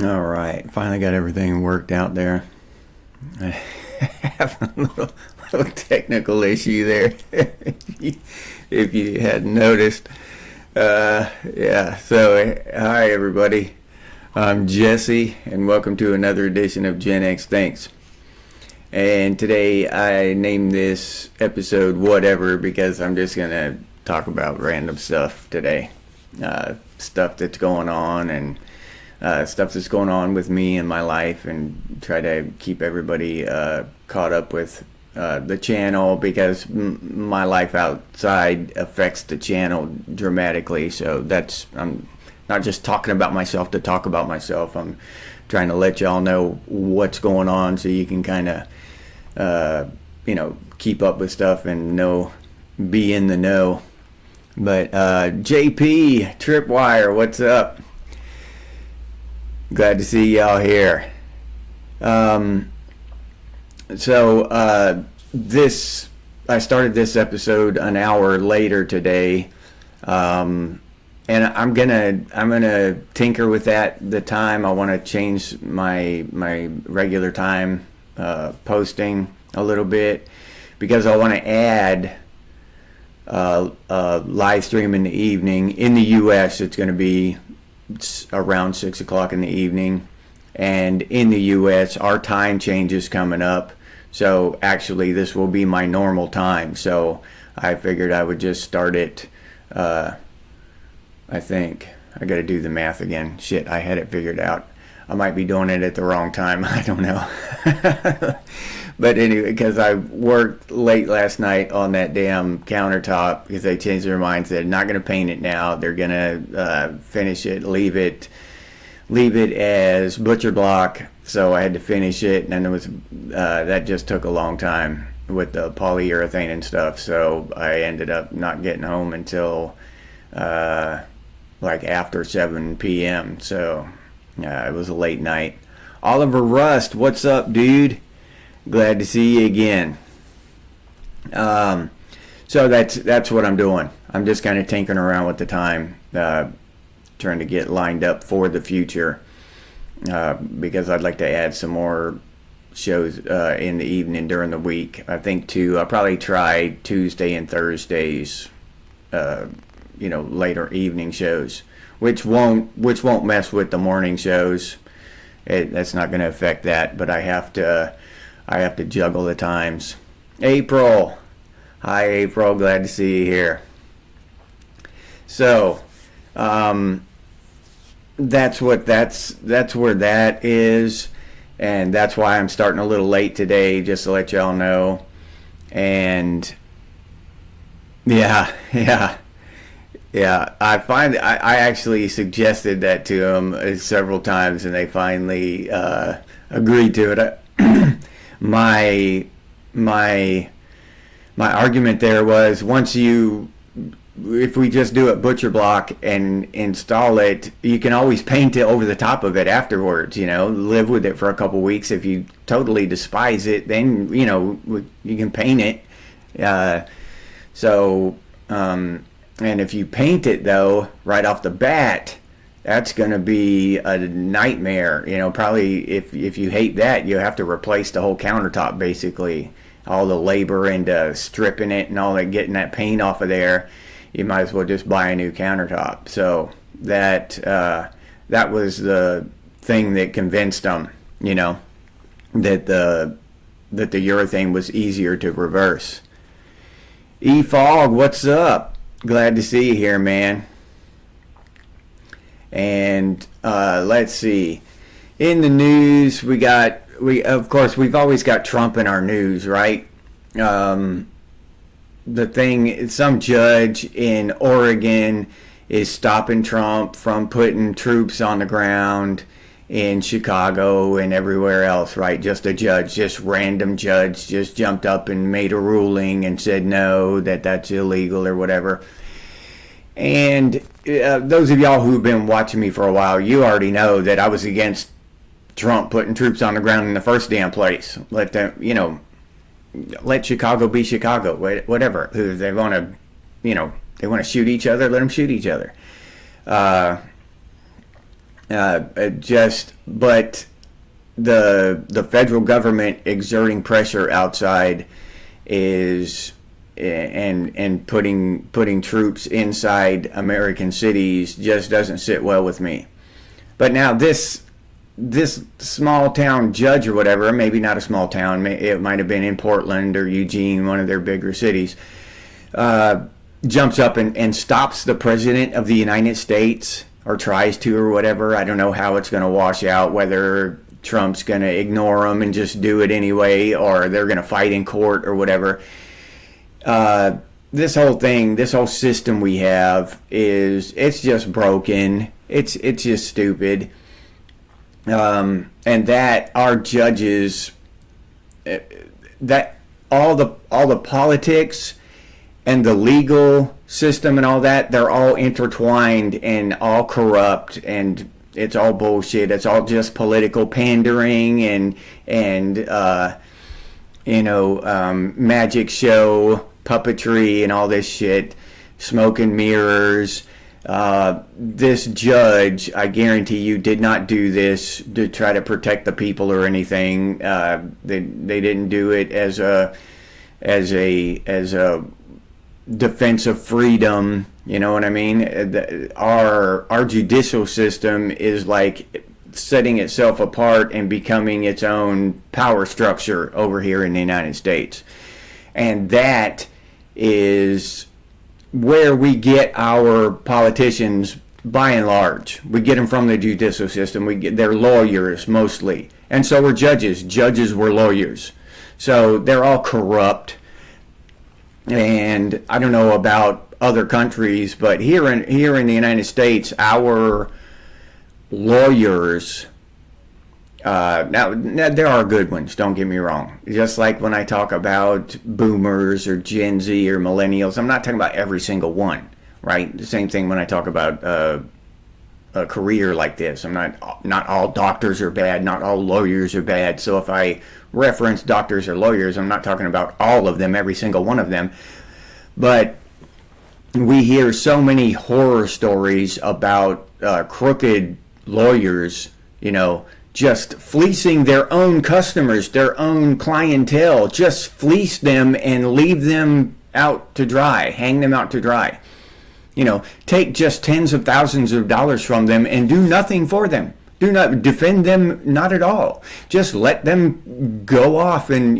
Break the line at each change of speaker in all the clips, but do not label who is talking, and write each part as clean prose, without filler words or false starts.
All right, finally got everything worked out there. I have a little technical issue there, if you hadn't noticed. Yeah, so hi everybody. I'm Jesse, and welcome to another edition of Gen X Thinks. And today I named this episode Whatever because I'm just going to talk about random stuff today. Stuff that's going on and stuff that's going on with me and my life, and try to keep everybody caught up with the channel, because my life outside affects the channel dramatically. So I'm not just talking about myself to talk about myself. I'm trying to let y'all know what's going on so you can kind of keep up with stuff and be in the know. But JP Tripwire, what's up? Glad to see y'all here. I started this episode an hour later today, and I'm gonna tinker with the time. I want to change my regular time posting a little bit, because I want to add live stream in the evening. In the U.S., it's going to be around 6 o'clock in the evening, and in the US our time change is coming up, so actually this will be my normal time. So I figured I would just start it. I think I gotta do the math again. Shit, I had it figured out. I might be doing it at the wrong time. I don't know. But anyway, because I worked late last night on that damn countertop, because they changed their minds. They're not going to paint it now. They're going to finish it, leave it as butcher block. So I had to finish it, and then that just took a long time with the polyurethane and stuff. So I ended up not getting home until like after 7 p.m. So it was a late night. Oliver Rust, what's up, dude? Glad to see you again. So that's what I'm doing. I'm just kind of tinkering around with the time, trying to get lined up for the future, because I'd like to add some more shows in the evening during the week. I think I'll probably try Tuesday and Thursdays, later evening shows, which won't mess with the morning shows. That's not going to affect that, but I have to juggle the times. April. Hi, April. Glad to see you here. So, that's where that is, and that's why I'm starting a little late today, just to let y'all know. And yeah. I actually suggested that to them several times, and they finally agreed to it. My argument there was, if we just do it butcher block and install it, you can always paint it over the top of it afterwards. Live with it for a couple weeks. If you totally despise it, then you can paint it. And if you paint it though right off the bat, that's going to be a nightmare. Probably if you hate that, you have to replace the whole countertop, basically. All the labor into stripping it and all that, getting that paint off of there. You might as well just buy a new countertop. So that was the thing that convinced them, that the urethane was easier to reverse. E-Fog, what's up? Glad to see you here, man. And let's see. In the news, of course, we've always got Trump in our news, right? The thing, some judge in Oregon is stopping Trump from putting troops on the ground in Chicago and everywhere else, right? Just a judge, just random judge, just jumped up and made a ruling and said no, that's illegal or whatever. And those of y'all who've been watching me for a while, you already know that I was against Trump putting troops on the ground in the first damn place. Let them, let Chicago be Chicago, whatever. Who they want to, they want to shoot each other, let them shoot each other. But the federal government exerting pressure outside is and putting troops inside American cities just doesn't sit well with me. But now this small town judge or whatever, maybe not a small town, it might have been in Portland or Eugene, one of their bigger cities, jumps up and stops the president of the United States, or tries to, or whatever. I don't know how it's going to wash out, whether Trump's going to ignore them and just do it anyway, or they're going to fight in court or whatever. This whole system we have it's just broken. It's just stupid. And that our judges, that all the politics and the legal system and all that, they're all intertwined and all corrupt, and it's all bullshit. It's all just political pandering and magic show, puppetry, and all this shit, smoke and mirrors. This judge, I guarantee you, did not do this to try to protect the people or anything. They didn't do it as a defense of freedom. You know what I mean? Our judicial system is like setting itself apart and becoming its own power structure over here in the United States. And that is where we get our politicians by and large. We get them from the judicial system. They're lawyers mostly. And so were judges. Judges were lawyers. So they're all corrupt. And I don't know about other countries, but here in the United States, our lawyers, now there are good ones, don't get me wrong. Just like when I talk about boomers or Gen Z or millennials, I'm not talking about every single one, right? The same thing when I talk about a career like this. Not all doctors are bad, not all lawyers are bad. So if I reference doctors or lawyers, I'm not talking about all of them, every single one of them. But we hear so many horror stories about crooked lawyers, just fleecing their own customers, their own clientele, just fleece them and leave them out to dry, hang them out to dry. Take just tens of thousands of dollars from them and do nothing for them. Do not defend them, not at all. Just let them go off and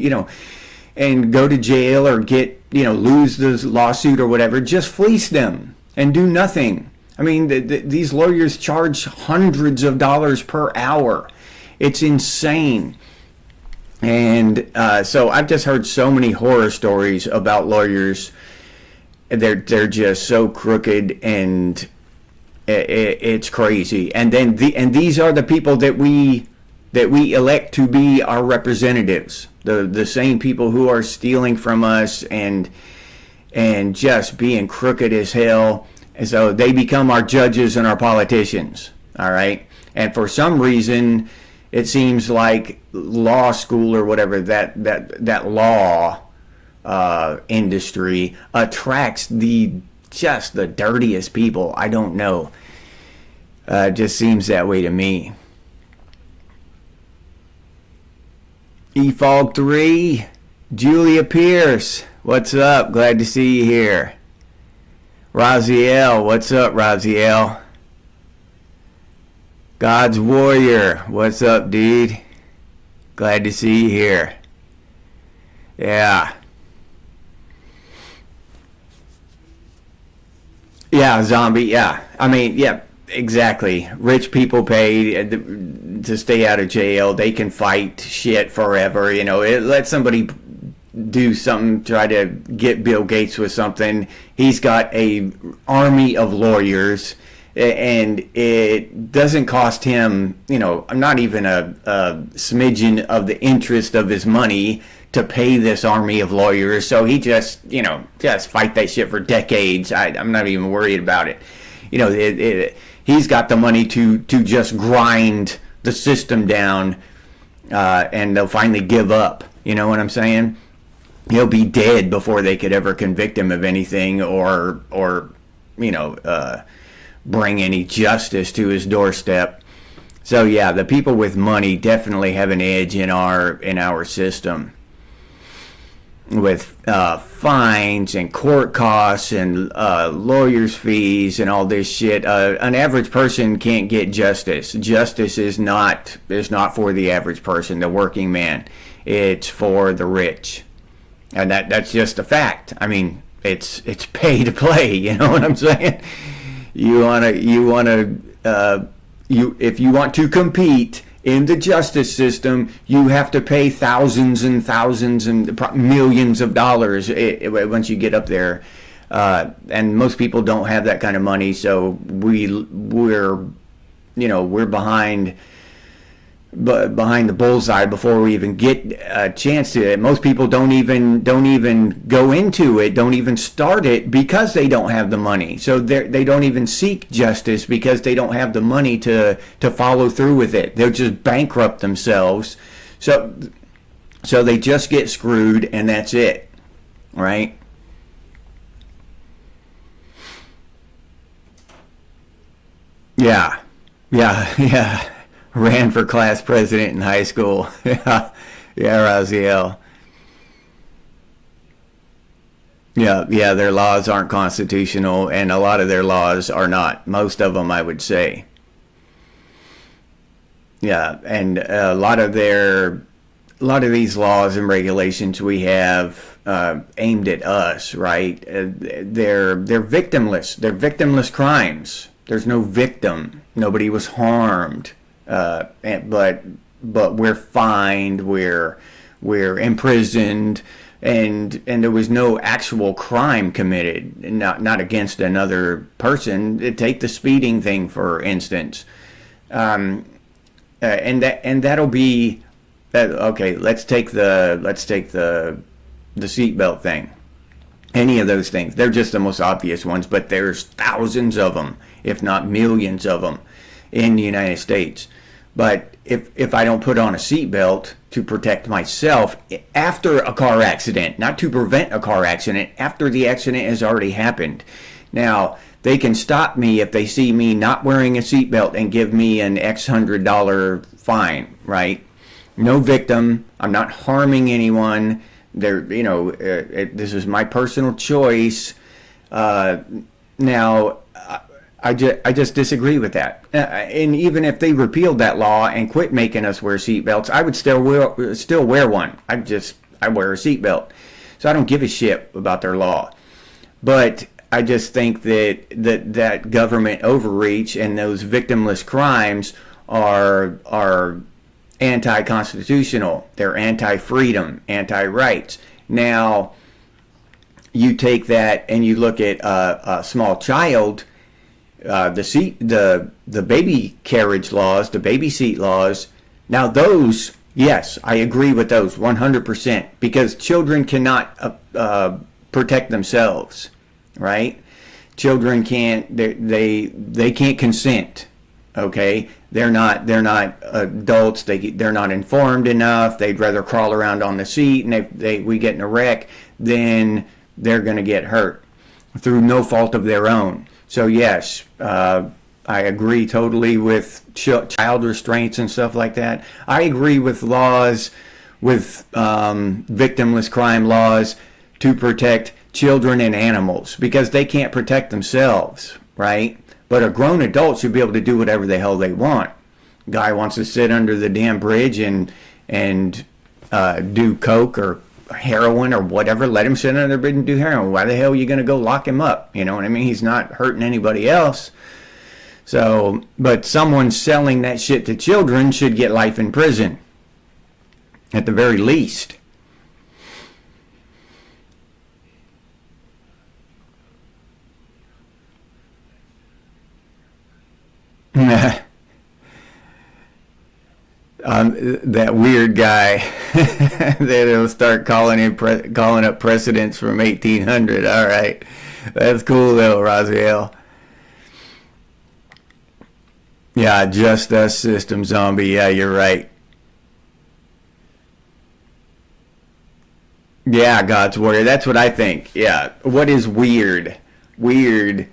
go to jail or get, lose the lawsuit or whatever. Just fleece them and do nothing. I mean, these lawyers charge hundreds of dollars per hour. It's insane. And so I've just heard so many horror stories about lawyers. They're just so crooked, and it's crazy. And then these are the people that we elect to be our representatives. The same people who are stealing from us and just being crooked as hell. And so they become our judges and our politicians. All right. And for some reason, it seems like law school or whatever, that law industry attracts the dirtiest people. I don't know. It just seems that way to me. eFog 3, Julia Pierce, what's up? Glad to see you here. Raziel, what's up, Raziel? God's Warrior, what's up, dude? Glad to see you here. Yeah. Yeah, zombie. Yeah, I mean, yeah, exactly. Rich people pay to stay out of jail. They can fight shit forever. Let somebody do something, try to get Bill Gates with something. He's got a army of lawyers, and it doesn't cost him, not even a smidgen of the interest of his money to pay this army of lawyers. So he just fight that shit for decades. I'm not even worried about it. He's got the money to just grind the system down, and they'll finally give up. You know what I'm saying? He'll be dead before they could ever convict him of anything, or bring any justice to his doorstep. So yeah, the people with money definitely have an edge in our system, with fines and court costs and lawyers' fees and all this shit. An average person can't get justice. Justice is not for the average person, the working man. It's for the rich. And that's just a fact. I mean, it's pay to play. You know what I'm saying? If you want to compete in the justice system, you have to pay thousands and thousands and millions of dollars once you get up there. And most people don't have that kind of money, so we're behind the bullseye before we even get a chance to it. Most people don't even go into it, don't even start it, because they don't have the money. So they don't even seek justice because they don't have the money to follow through with it. They'll just bankrupt themselves. So they just get screwed, and that's it, right? Yeah, yeah. Ran for class president in high school. Yeah, Raziel. Yeah, their laws aren't constitutional, and a lot of their laws are not. Most of them, I would say. Yeah, and a lot of these laws and regulations we have aimed at us, right? They're victimless. They're victimless crimes. There's no victim. Nobody was harmed. But we're fined, we're imprisoned, and there was no actual crime committed, not against another person. Take the speeding thing, for instance, and that'll be okay. Let's take the seatbelt thing. Any of those things, they're just the most obvious ones, but there's thousands of them, if not millions of them, in the United States. But if I don't put on a seatbelt to protect myself after a car accident, not to prevent a car accident, after the accident has already happened. Now, they can stop me if they see me not wearing a seatbelt and give me an X $100 fine, right? No victim. I'm not harming anyone. This is my personal choice. Now, I just disagree with that. And even if they repealed that law and quit making us wear seatbelts, I would still wear one. I wear a seatbelt. So I don't give a shit about their law. But I just think that government overreach and those victimless crimes are anti-constitutional. They're anti-freedom, anti-rights. Now, you take that and you look at a small child. The baby carriage laws, the baby seat laws. Now those, yes, I agree with those 100%, because children cannot protect themselves, right? Children can't. They can't consent. Okay, they're not adults. They're not informed enough. They'd rather crawl around on the seat, and we get in a wreck, then they're going to get hurt through no fault of their own. So yes, I agree totally with child restraints and stuff like that. I agree with laws, with victimless crime laws, to protect children and animals, because they can't protect themselves, right? But a grown adult should be able to do whatever the hell they want. Guy wants to sit under the damn bridge and do coke or heroin or whatever, let him sit under their bed and do heroin. Why the hell are you going to go lock him up? You know what I mean? He's not hurting anybody else. So, but someone selling that shit to children should get life in prison, at the very least. That weird guy that'll start calling up precedents from 1800. All right, that's cool though, Raziel. Yeah, just us system zombie. Yeah, you're right. Yeah, God's warrior. That's what I think. Yeah. What is weird? Weird.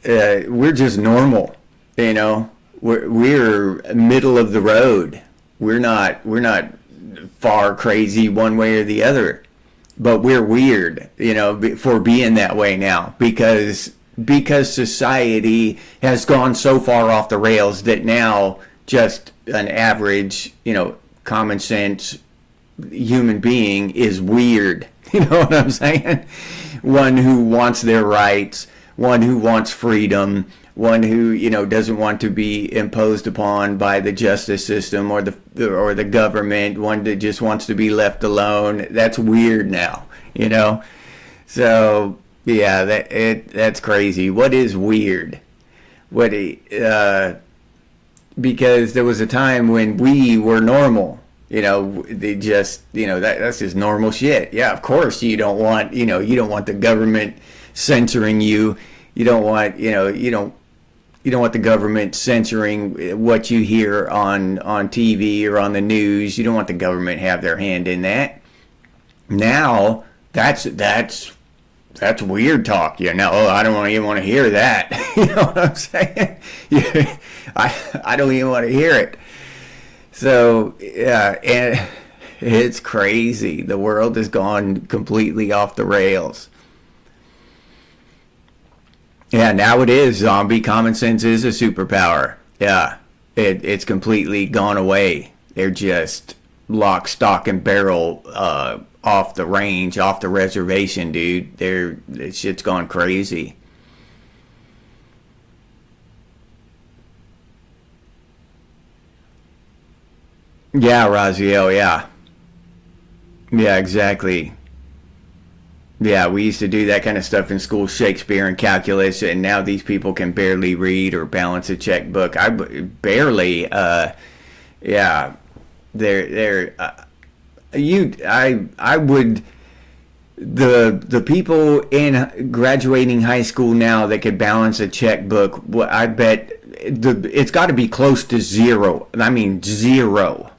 We're just normal. You know, we're middle of the road. We're not far crazy one way or the other, but we're weird. You know, for being that way now, because society has gone so far off the rails that now just an average, common sense human being is weird. You know what I'm saying? One who wants their rights, one who wants freedom, one who doesn't want to be imposed upon by the justice system or the government, one that just wants to be left alone. That's weird now, So yeah, that's crazy. What is weird? Because there was a time when we were normal. They just, that's just normal shit. Yeah, of course you don't want the government censoring you. You don't want, you don't want the government censoring what you hear on TV or on the news. You don't want the government have their hand in that. Now, that's weird talk. I don't even want to hear that. You know what I'm saying? I don't even want to hear it. So, yeah, and it's crazy. The world has gone completely off the rails. Yeah, now it is zombie. Common sense is a superpower. Yeah, it's completely gone away. They're just lock, stock, and barrel off the range, off the reservation, dude. This shit's gone crazy. Yeah, Raziel, yeah. Yeah, exactly. Yeah, we used to do that kind of stuff in school, Shakespeare and calculus, and now these people can barely read or balance a checkbook. Barely, yeah, they're I would, the people in graduating high school now that could balance a checkbook, I bet it's got to be close to zero. I mean, zero.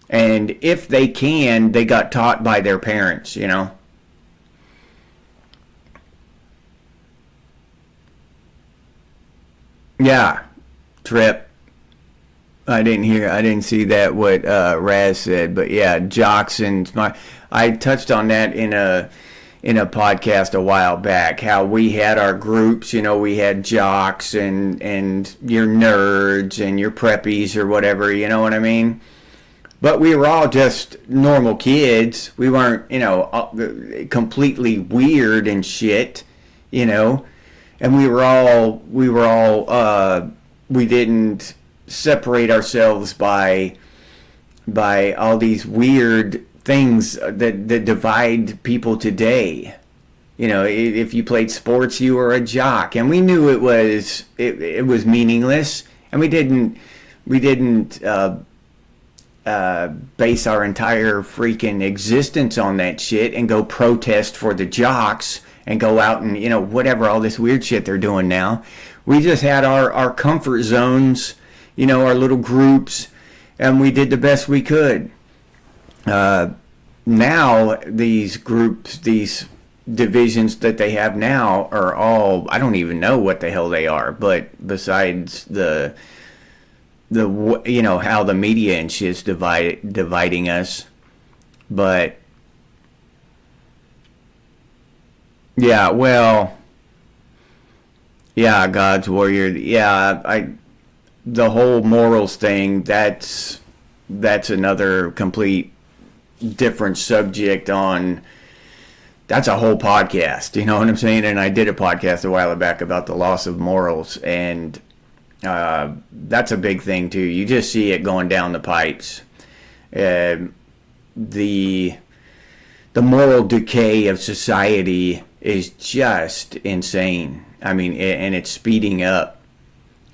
And if they can, they got taught by their parents. Yeah, Trip. I didn't see that what Raz said, but yeah, jocks and I touched on that in a podcast a while back. How we had our groups, we had jocks and your nerds and your preppies or whatever. You know what I mean? But we were all just normal kids. We weren't, completely weird and shit, and we didn't separate ourselves by all these weird things that divide people today. If you played sports, you were a jock, and we knew it was meaningless, and we didn't base our entire freaking existence on that shit and go protest for the jocks and go out and, whatever, all this weird shit they're doing now. We just had our comfort zones, our little groups, and we did the best we could. Now, these groups, these divisions that they have now are all, I don't even know what the hell they are, but besides the how the media and shit's dividing us. But yeah, well, yeah, God's warrior. Yeah, the whole morals thing, that's another complete different subject on. That's a whole podcast, you know what I'm saying? And I did a podcast a while back about the loss of morals, and that's a big thing too. You just see it going down the pipes. The moral decay of society is just insane. I mean, and it's speeding up.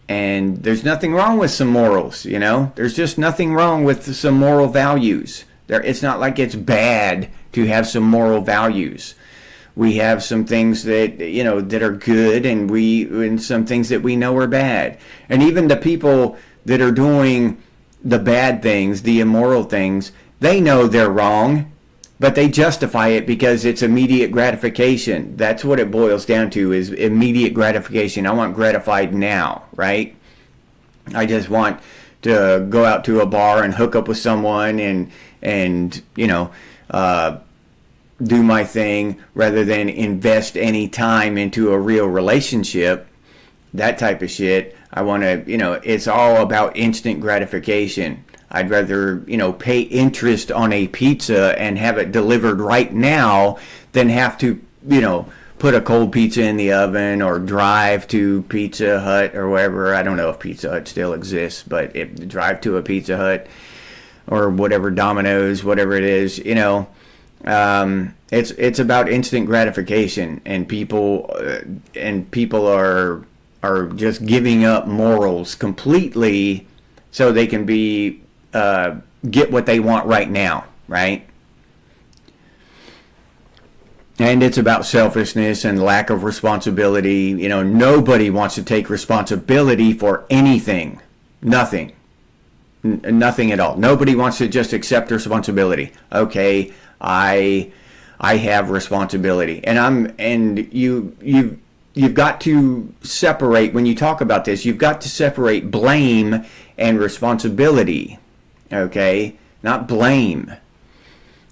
And there's nothing wrong with some morals, you know? There's just nothing wrong with some moral values. It's not like it's bad to have some moral values. We have some things that, you know, that are good, and some things that we know are bad. And even the people that are doing the bad things, the immoral things, they know they're wrong, but they justify it because it's immediate gratification. That's what it boils down to, is immediate gratification. I want gratified now, right? I just want to go out to a bar and hook up with someone and you know, do my thing rather than invest any time into a real relationship, that type of shit. I want to, you know, it's all about instant gratification. I'd rather, you know, pay interest on a pizza and have it delivered right now than have to, you know, put a cold pizza in the oven or drive to Pizza Hut or wherever. I don't know if Pizza Hut still exists, but drive to a Pizza Hut or whatever, Domino's, whatever it is, you know. It's about instant gratification, and people are just giving up morals completely so they can be get what they want right now, right? And it's about selfishness and lack of responsibility. You know, nobody wants to take responsibility for anything. Nothing. Nothing at all. Nobody wants to just accept responsibility. Okay, I have responsibility, and you've got to separate, when you talk about this, you've got to separate blame and responsibility. Okay, not blame.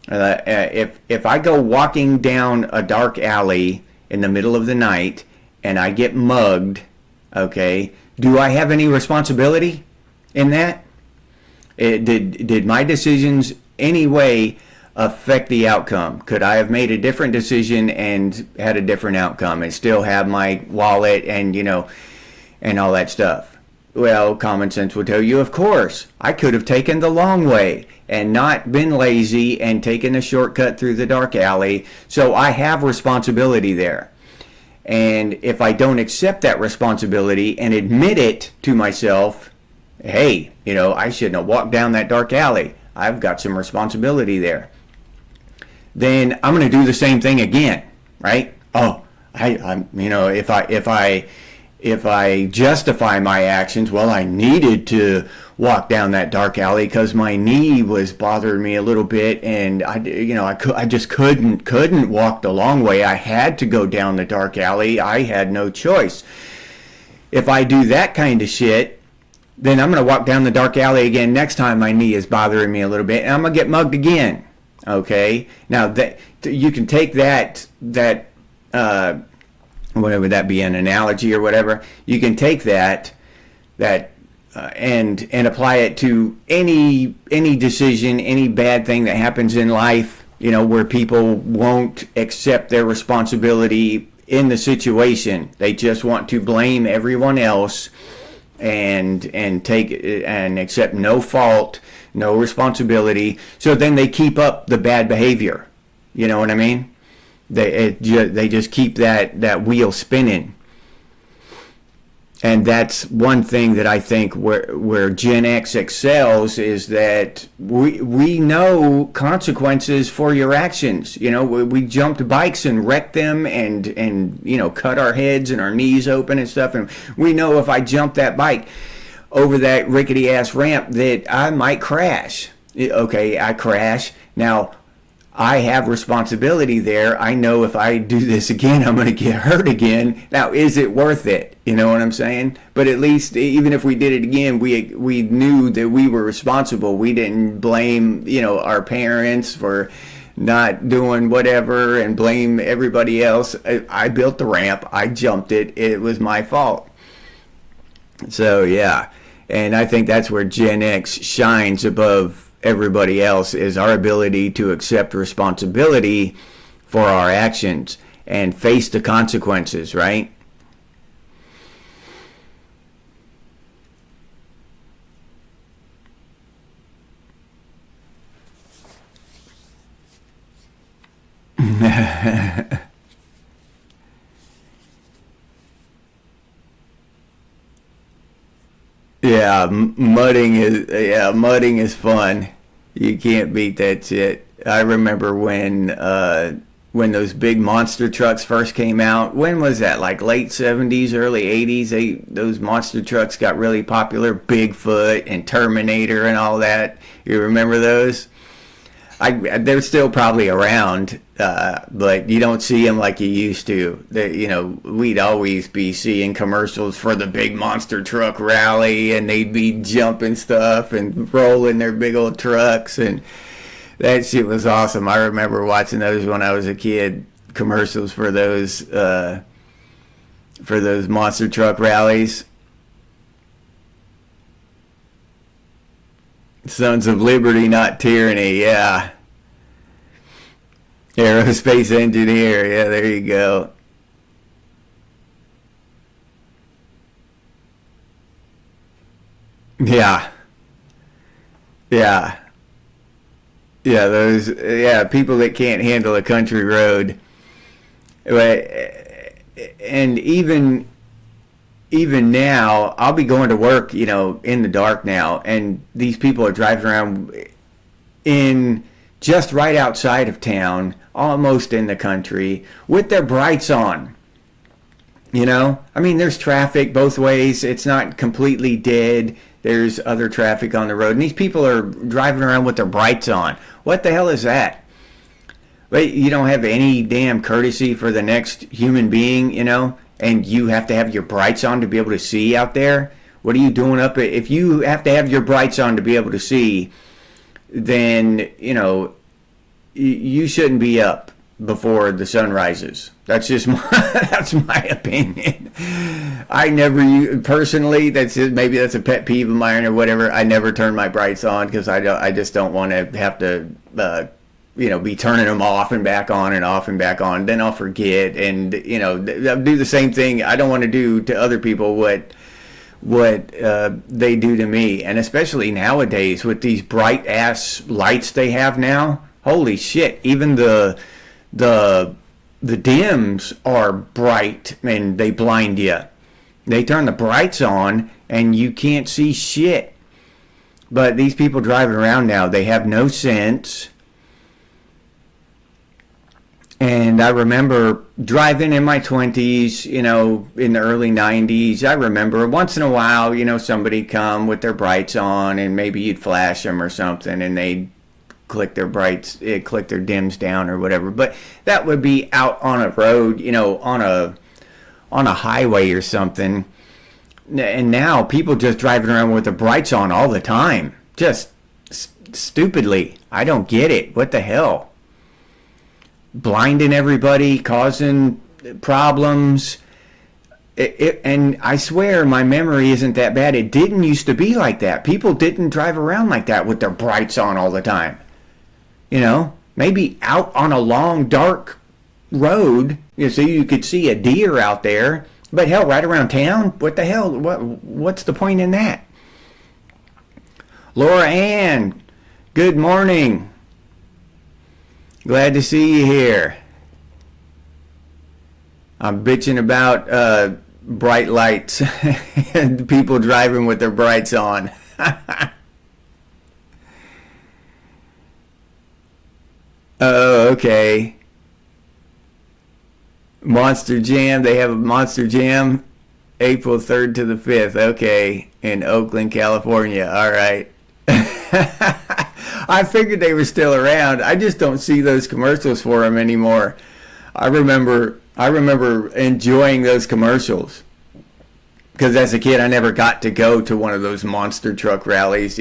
If I go walking down a dark alley in the middle of the night and I get mugged, okay, do I have any responsibility in that? Did my decisions any way affect the outcome? Could I have made a different decision and had a different outcome and still have my wallet and, you know, and all that stuff? Well, common sense will tell you, of course, I could have taken the long way and not been lazy and taken a shortcut through the dark alley. So I have responsibility there. And if I don't accept that responsibility and admit it to myself, hey, you know, I shouldn't have walked down that dark alley. I've got some responsibility there. Then I'm going to do the same thing again, right? Oh, I'm, you know, if I justify my actions, well, I needed to walk down that dark alley because my knee was bothering me a little bit, and I just couldn't walk the long way. I had to go down the dark alley. I had no choice. If I do that kind of shit, then I'm going to walk down the dark alley again next time my knee is bothering me a little bit, and I'm going to get mugged again. Okay? Now, that you can take that whatever that be, an analogy or whatever, you can take that and apply it to any decision, any bad thing that happens in life, you know, where people won't accept their responsibility in the situation. They just want to blame everyone else and take and accept no fault, no responsibility. So then they keep up the bad behavior. You know what I mean? They just keep that wheel spinning. And that's one thing that I think where Gen X excels, is that we know consequences for your actions. You know, we jumped bikes and wrecked them and you know, cut our heads and our knees open and stuff. And we know if I jump that bike over that rickety ass ramp that I might crash. Okay, I crash. Now, I have responsibility there. I know if I do this again, I'm going to get hurt again. Now, is it worth it? You know what I'm saying? But at least, even if we did it again, we knew that we were responsible. We didn't blame, you know, our parents for not doing whatever and blame everybody else. I built the ramp. I jumped it. It was my fault. So, yeah. And I think that's where Gen X shines above everybody else is our ability to accept responsibility for our actions and face the consequences, right? Yeah, mudding is fun. You can't beat that shit. I remember when those big monster trucks first came out. When was that? Like late 70s, early 80s. Those monster trucks got really popular. Bigfoot and Terminator and all that. You remember those? They're still probably around, but you don't see them like you used to. We'd always be seeing commercials for the big monster truck rally, and they'd be jumping stuff and rolling their big old trucks, and that shit was awesome. I remember watching those when I was a kid. Commercials for those monster truck rallies. Sons of Liberty, not tyranny. Yeah. Aerospace engineer. Yeah, there you go. Yeah. Yeah. Yeah, people that can't handle a country road. And even now, I'll be going to work, in the dark now, and these people are driving around in just right outside of town, almost in the country, with their brights on. I mean, there's traffic both ways. It's not completely dead. There's other traffic on the road, and these people are driving around with their brights on. What the hell is that? Wait, you don't have any damn courtesy for the next human being, and you have to have your brights on to be able to see out there? What are you doing if you have to have your brights on to be able to see, then, you shouldn't be up before the sun rises. That's just that's my opinion. I never personally, maybe that's a pet peeve of mine or whatever. I never turn my brights on because I just don't want to have to be turning them off and back on and off and back on. Then I'll forget, and I'll do the same thing. I don't want to do to other people what they do to me, and especially nowadays with these bright ass lights they have now. Holy shit! Even the dims are bright and they blind you. They turn the brights on and you can't see shit. But these people driving around now, they have no sense. And I remember driving in my 20s, in the early 90s. I remember once in a while, somebody come with their brights on, and maybe you'd flash them or something, and they'd click their dims down or whatever. But that would be out on a road, on a highway or something. And now people just driving around with their brights on all the time, just stupidly. I don't get it. What the hell? Blinding everybody, causing problems. And I swear my memory isn't that bad. It didn't used to be like that. People didn't drive around like that with their brights on all the time. Maybe out on a long, dark road, so you could see a deer out there. But hell, right around town? What the hell? What's the point in that? Laura Ann, good morning. Glad to see you here. I'm bitching about bright lights and people driving with their brights on. Oh, okay. Monster Jam. They have a Monster Jam April 3rd to the 5th. Okay. In Oakland, California. All right. I figured they were still around. I just don't see those commercials for them anymore. I remember enjoying those commercials. Because as a kid, I never got to go to one of those monster truck rallies,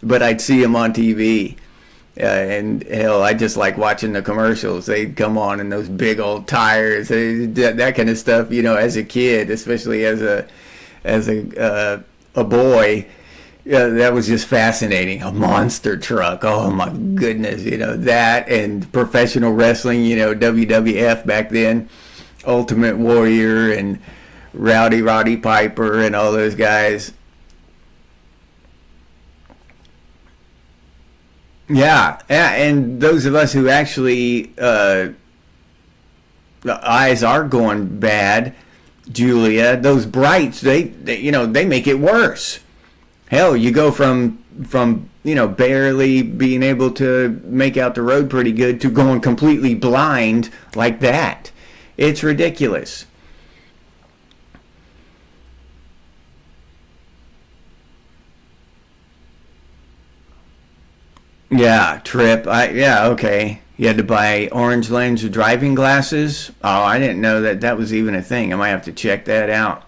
But I'd see them on TV. And hell, I just like watching the commercials. They'd come on in those big old tires, that kind of stuff. As a kid, especially as a boy, Yeah, that was just fascinating. A monster truck. Oh my goodness, that and professional wrestling, WWF back then, Ultimate Warrior and Roddy Piper and all those guys. Yeah, and those of us who actually the eyes are going bad, Julia, those brights, they make it worse. Hell, you go from barely being able to make out the road pretty good to going completely blind like that. It's ridiculous. Yeah, trip. Yeah, okay. You had to buy orange lens driving glasses. Oh, I didn't know that was even a thing. I might have to check that out.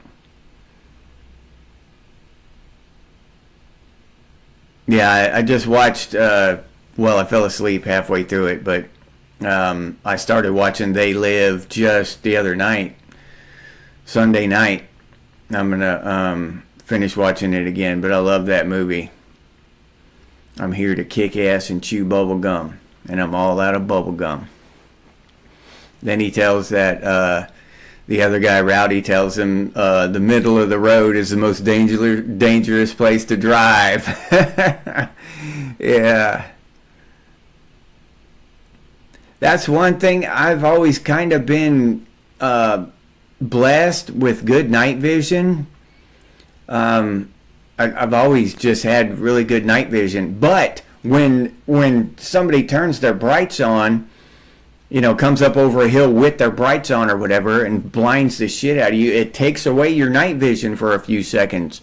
Yeah, I just watched. Well, I fell asleep halfway through it, but I started watching They Live just the other night, Sunday night. I'm gonna finish watching it again, but I love that movie. I'm here to kick ass and chew bubble gum, and I'm all out of bubble gum. Then he tells that the other guy, Rowdy, tells him the middle of the road is the most dangerous place to drive. Yeah, that's one thing I've always kind of been blessed with good night vision. Um, I've always just had really good night vision, but when somebody turns their brights on, comes up over a hill with their brights on or whatever and blinds the shit out of you, it takes away your night vision for a few seconds.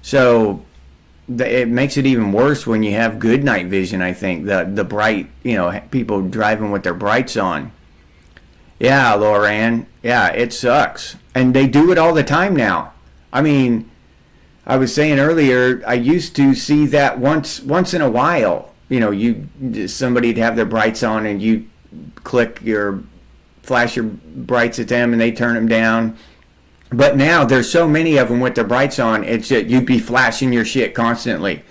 So it makes it even worse when you have good night vision, I think. The bright, people driving with their brights on. Yeah, Loran. Yeah, it sucks. And they do it all the time now. I mean, I was saying earlier, I used to see that once in a while. Somebody'd have their brights on and you flash your brights at them and they turn them down. But now there's so many of them with their brights on, it's just, you'd be flashing your shit constantly.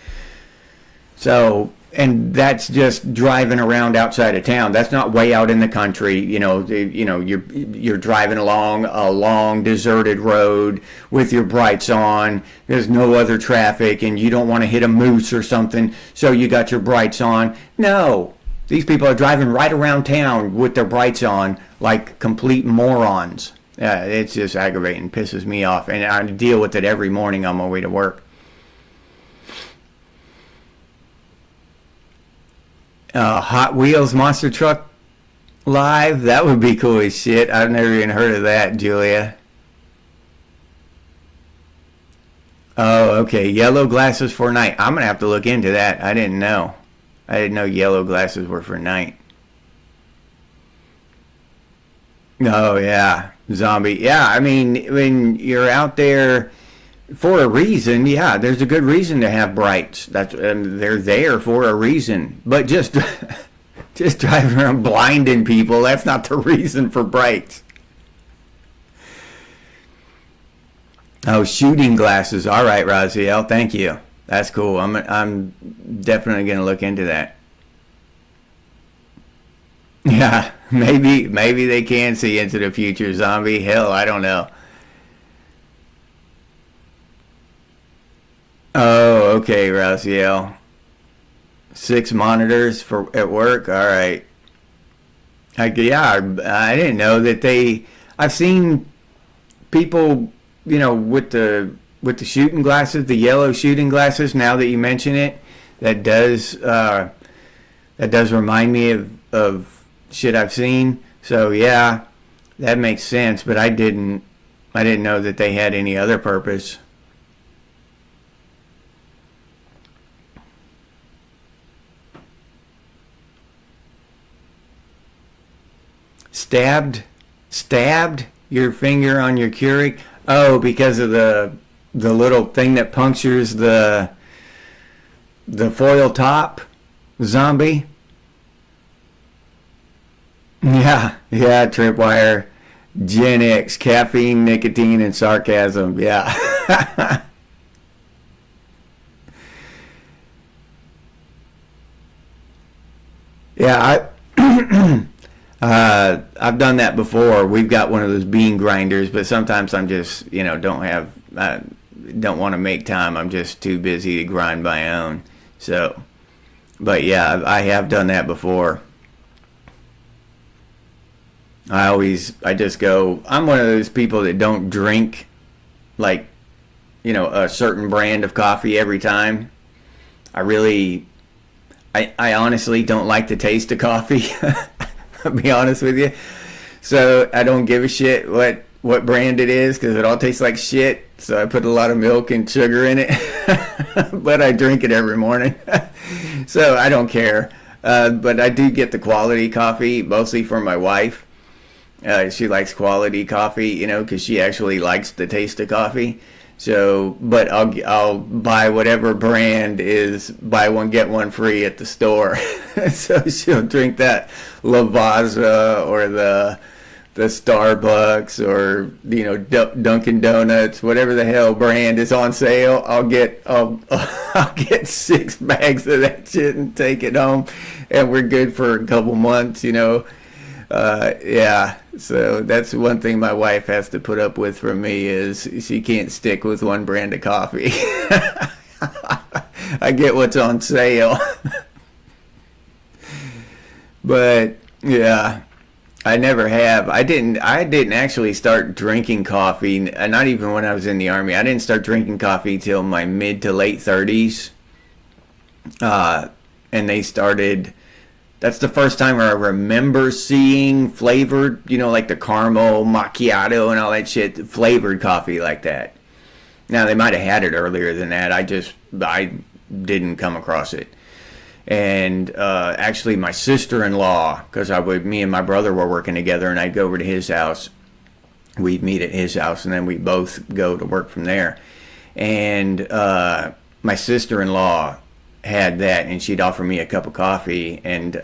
So, and that's just driving around outside of town. That's not way out in the country. You're driving along a long deserted road with your brights on. There's no other traffic, and you don't want to hit a moose or something, so you got your brights on. No, these people are driving right around town with their brights on like complete morons. It's just aggravating, pisses me off, and I deal with it every morning on my way to work. Hot Wheels monster truck live, that would be cool as shit. I've never even heard of that, Julia. Oh, okay. Yellow glasses for night. I'm gonna have to look into that. I didn't know yellow glasses were for night. Oh yeah, zombie. Yeah, I mean, when you're out there for a reason, yeah, there's a good reason to have brights. They're there for a reason. But just just driving around blinding people, that's not the reason for brights. Oh, shooting glasses. All right, Raziel, thank you. That's cool. I'm definitely gonna look into that. Yeah, maybe they can see into the future, zombie. Hell, I don't know. Oh, okay, Raziel. 6 monitors for at work. All right. I didn't know that they. I've seen people, with the shooting glasses, the yellow shooting glasses. Now that you mention it, that does remind me of shit I've seen. So yeah, that makes sense. But I didn't know that they had any other purpose. Stabbed your finger on your Keurig. Oh, because of the little thing that punctures the foil top, zombie. Yeah, tripwire, Gen X, caffeine, nicotine, and sarcasm. Yeah. Yeah, I've done that before. We've got one of those bean grinders, but sometimes I'm just, don't want to make time. I'm just too busy to grind my own. So, but yeah, I have done that before. I just go, I'm one of those people that don't drink like, a certain brand of coffee every time. I really, I honestly don't like the taste of coffee. I'll be honest with you. So I don't give a shit what brand it is because it all tastes like shit. So I put a lot of milk and sugar in it, but I drink it every morning. So I don't care. But I do get the quality coffee mostly for my wife. She likes quality coffee, because she actually likes the taste of coffee. So, but I'll buy whatever brand is buy one get one free at the store. So she'll drink that Lavazza or the Starbucks or Dunkin' Donuts, whatever the hell brand is on sale. I'll get 6 bags of that shit and take it home, and we're good for a couple months. Yeah, so that's one thing my wife has to put up with from me is she can't stick with one brand of coffee. I get what's on sale. But yeah, I never have. I didn't actually start drinking coffee, not even when I was in the army. I didn't start drinking coffee till my mid to late 30s. And they started. That's the first time where I remember seeing flavored, like the caramel macchiato and all that shit, flavored coffee like that. Now, they might have had it earlier than that. I didn't come across it. And actually, my sister-in-law, because me and my brother were working together, and I'd go over to his house. We'd meet at his house, and then we'd both go to work from there. And my sister-in-law had that, and she'd offer me a cup of coffee, and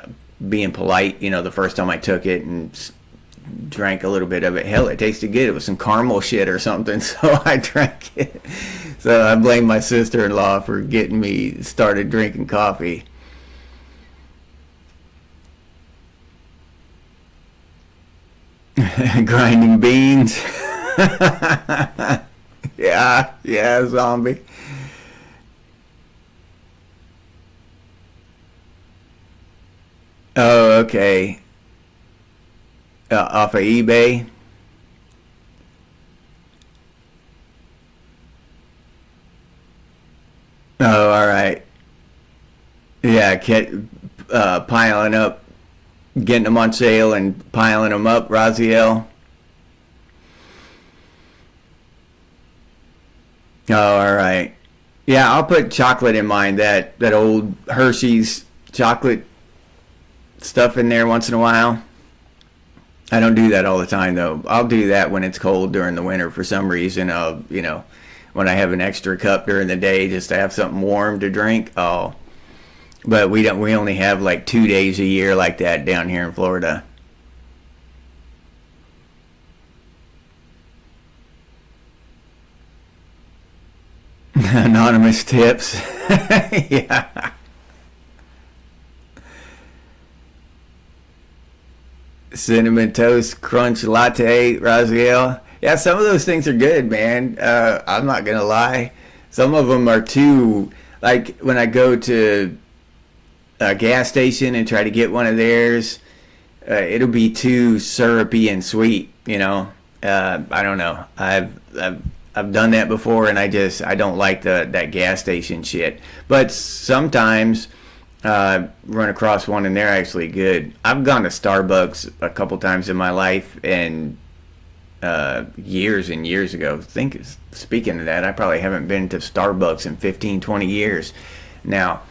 being polite, the first time I took it and drank a little bit of it, hell, it tasted good. It was some caramel shit or something, so I drank it. So I blame my sister-in-law for getting me started drinking coffee. Grinding beans. Yeah, zombie. Oh, okay. Off of eBay. Oh, all right. Yeah, piling up, getting them on sale and piling them up, Raziel. Oh, all right. Yeah, I'll put chocolate in mine. That old Hershey's chocolate stuff in there once in a while. I don't do that all the time though. I'll do that when it's cold during the winter for some reason. When I have an extra cup during the day just to have something warm to drink. Oh, but we don't. We only have like 2 days a year like that down here in Florida. Anonymous tips. Yeah. Cinnamon toast crunch latte, Raziel. Yeah, some of those things are good, man. I'm not gonna lie. Some of them are too like when I go to a gas station and try to get one of theirs, it'll be too syrupy and sweet. I don't know. I've done that before, and I don't like that gas station shit. But sometimes run across one and they're actually good. I've gone to Starbucks a couple times in my life, and years and years ago. Speaking of that, I probably haven't been to Starbucks in 15, 20 years now.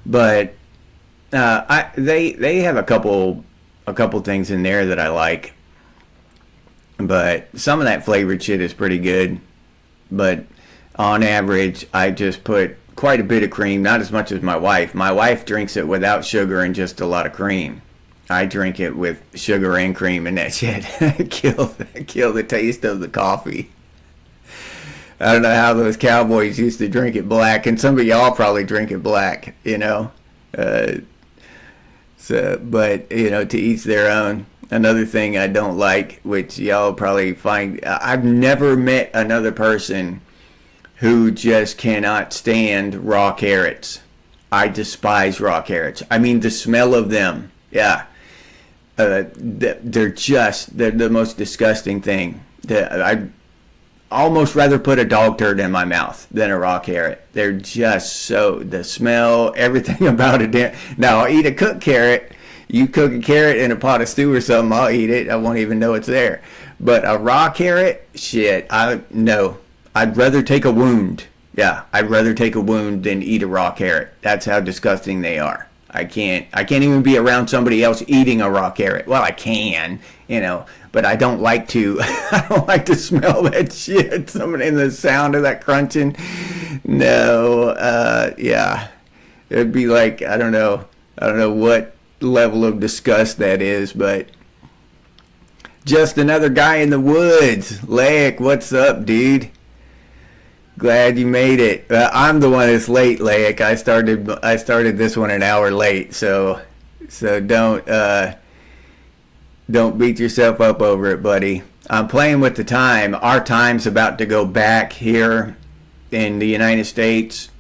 But they have a couple things in there that I like. But some of that flavored shit is pretty good. But on average, I just put quite a bit of cream, not as much as my wife. My wife drinks it without sugar and just a lot of cream. I drink it with sugar and cream, and that shit kill the taste of the coffee. I don't know how those cowboys used to drink it black, and some of y'all probably drink it black, Uh, So, but to each their own. Another thing I don't like, which y'all probably find, I've never met another person who just cannot stand raw carrots. I despise raw carrots. I mean, the smell of them, yeah. They're the most disgusting thing. I'd almost rather put a dog turd in my mouth than a raw carrot. They're just the smell, everything about it. Now, I'll eat a cooked carrot. You cook a carrot in a pot of stew or something, I'll eat it. I won't even know it's there. But a raw carrot, shit, no. I'd rather take a wound. Yeah, I'd rather take a wound than eat a raw carrot. That's how disgusting they are. I can't even be around somebody else eating a raw carrot. Well, I can, but I don't like to. I don't like to smell that shit. Somebody in the sound of that crunching. No, yeah, it'd be like I don't know what level of disgust that is, but just another guy in the woods. Lake, what's up, dude? Glad you made it. I'm the one that's late, Lake. I started this one an hour late, so don't beat yourself up over it, buddy. I'm playing with the time. Our time's about to go back here in the United States,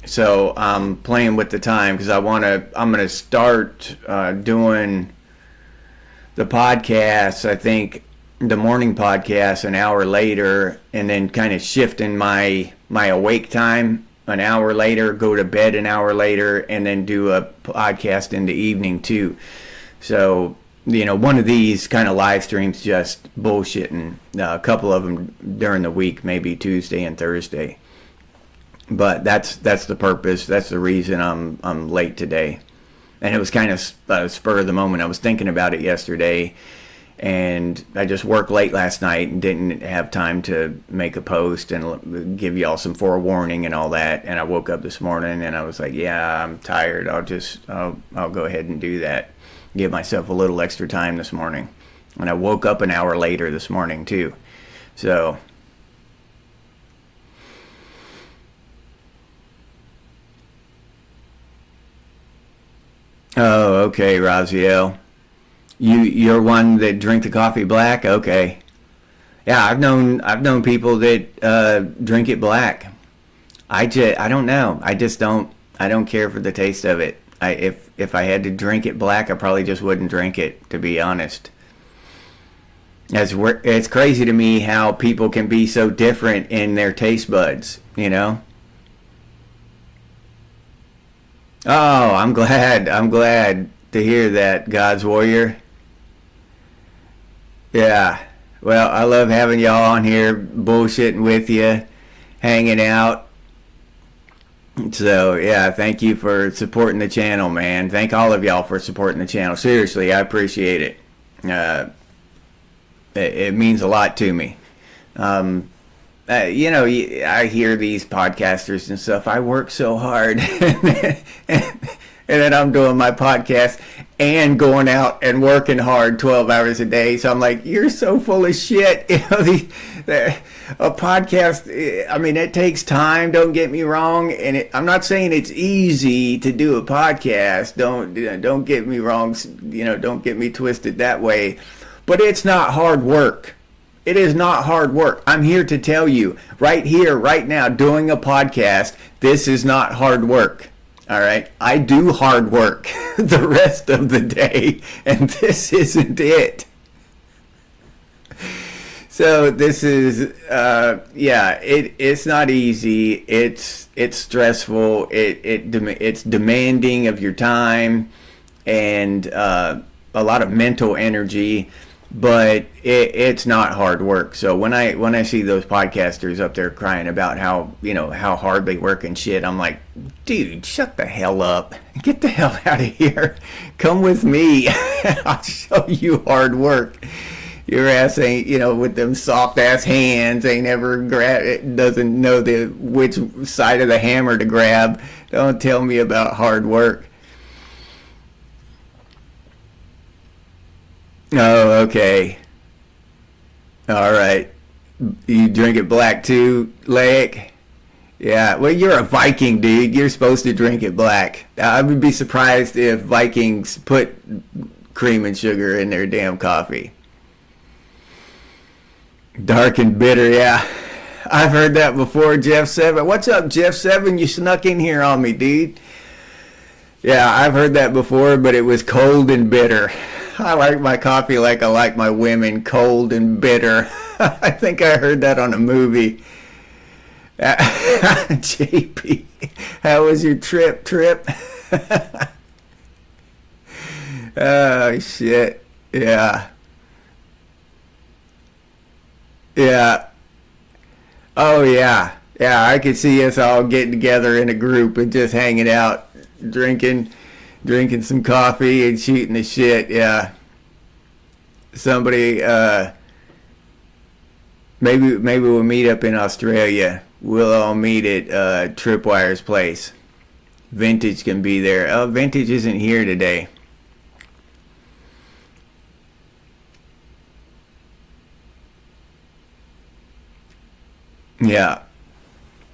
so I'm playing with the time because I'm gonna start doing the podcast. I think the morning podcast an hour later, and then kind of shifting my awake time an hour later, go to bed an hour later, and then do a podcast in the evening too. So one of these kind of live streams just bullshitting. A couple of them during the week, maybe Tuesday and Thursday. But that's the purpose. That's the reason I'm late today. And it was kind of spur of the moment. I was thinking about it yesterday, and I just worked late last night and didn't have time to make a post and give y'all some forewarning and all that. And I woke up this morning and I was like, yeah, I'm tired. I'll go ahead and do that. Give myself a little extra time this morning. And I woke up an hour later this morning too. So oh, okay, Raziel. You're one that drink the coffee black? Okay. Yeah, I've known people that drink it black. I don't know. I don't care for the taste of it. If I had to drink it black, I probably just wouldn't drink it, to be honest. It's crazy to me how people can be so different in their taste buds, Oh, I'm glad to hear that, God's warrior. Yeah. Well, I love having y'all on here, bullshitting with you, hanging out. So, yeah, thank you for supporting the channel, man. Thank all of y'all for supporting the channel. Seriously, I appreciate it. It means a lot to me. I hear these podcasters and stuff. I work so hard. And then I'm doing my podcast and going out and working hard 12 hours a day. So I'm like, you're so full of shit. A podcast, I mean, it takes time. Don't get me wrong. And I'm not saying it's easy to do a podcast. Don't get me wrong. Don't get me twisted that way. But it's not hard work. It is not hard work. I'm here to tell you right here, right now, doing a podcast, this is not hard work. All right. I do hard work the rest of the day, and this isn't it. So this is, it's not easy. It's stressful. It's demanding of your time and a lot of mental energy. But it's not hard work. So when I see those podcasters up there crying about how hard they work and shit, I'm like, dude, shut the hell up. Get the hell out of here. Come with me. I'll show you hard work. Your ass ain't, with them soft ass hands, ain't ever doesn't know which side of the hammer to grab. Don't tell me about hard work. Oh, okay. All right. You drink it black too, Lake? Yeah, well, you're a Viking, dude. You're supposed to drink it black. I would be surprised if Vikings put cream and sugar in their damn coffee. Dark and bitter, yeah. I've heard that before, Jeff Seven. What's up, Jeff Seven? You snuck in here on me, dude. Yeah, I've heard that before, but it was cold and bitter. I like my coffee like I like my women, cold and bitter. I think I heard that on a movie. JP, how was your trip? Oh, shit. Yeah. Yeah. Oh, yeah. Yeah, I could see us all getting together in a group and just hanging out, drinking, drinking some coffee and shooting the shit. Yeah. Somebody, maybe we'll meet up in Australia. We'll all meet at Tripwire's place. Vintage can be there. Oh, Vintage isn't here today. Yeah.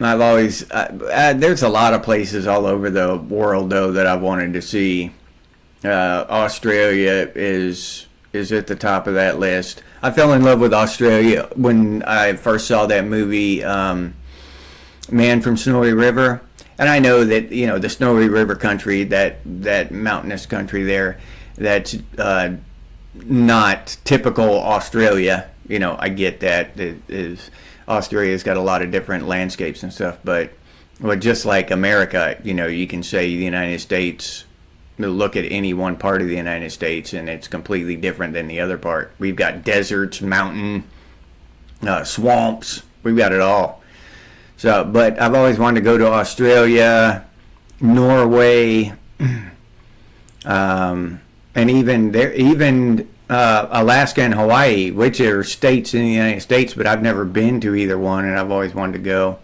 I've always there's a lot of places all over the world though that I've wanted to see. Australia is at the top of that list. I fell in love with Australia when I first saw that movie, Man from Snowy River, and I know that the Snowy River country, that mountainous country there, that's not typical Australia. I get that it is. Australia's got a lot of different landscapes and stuff, but just like America, you can say the United States. Look at any one part of the United States, and it's completely different than the other part. We've got deserts, mountain, swamps. We've got it all. So, but I've always wanted to go to Australia, Norway, and even Alaska and Hawaii, which are states in the United States, but I've never been to either one, and I've always wanted to go.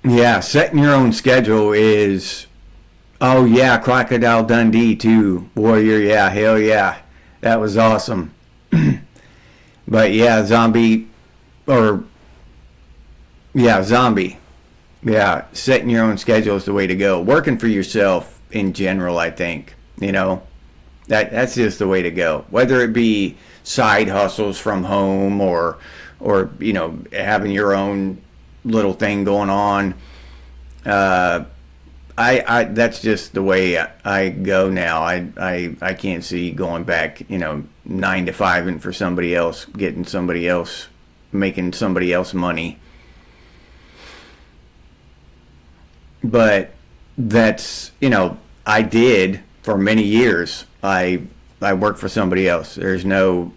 Yeah, setting your own schedule is. Oh yeah, Crocodile Dundee too, Warrior. Yeah, hell yeah, that was awesome. But yeah, zombie, or yeah, zombie. Yeah, setting your own schedule is the way to go. Working for yourself in general, I think. That's just the way to go. Whether it be side hustles from home or having your own little thing going on. I that's just the way I go now. I can't see going back, 9 to 5 and for somebody else, getting somebody else, making somebody else money. But that's, I did for many years. I worked for somebody else. There's no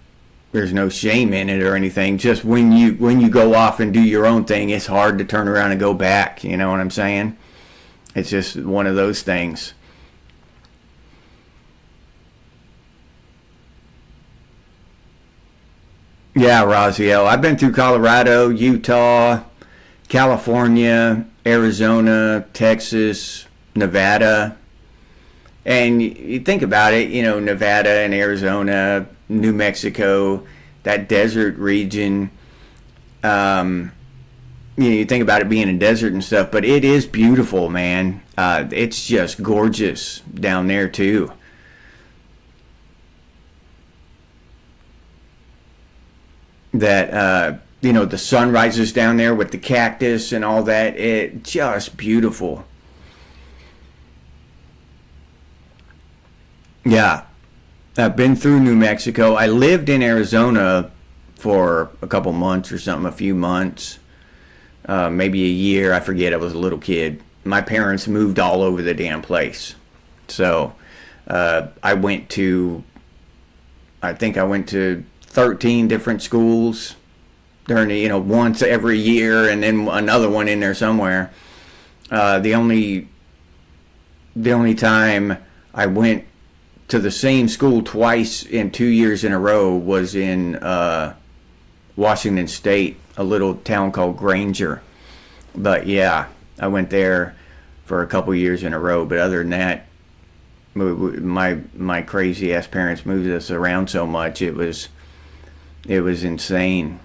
shame in it or anything. Just when you go off and do your own thing, it's hard to turn around and go back. You know what I'm saying? It's just one of those things. Yeah, Raziel. I've been through Colorado, Utah, California, Arizona, Texas, Nevada. And you think about it, Nevada and Arizona, New Mexico, that desert region. Um, you think about it being a desert and stuff, but it is beautiful, man. It's just gorgeous down there too. That the sunrises down there with the cactus and all that. It just beautiful. Yeah, I've been through New Mexico. I lived in Arizona for a couple months or something, a few months, maybe a year. I forget. I was a little kid. My parents moved all over the damn place. So I went to, I think I went to 13 different schools during once every year, and then another one in there somewhere. The only time I went to the same school twice in 2 years in a row was in Washington State, a little town called Granger. But yeah, I went there for a couple years in a row. But other than that, my crazy ass parents moved us around so much, it was insane.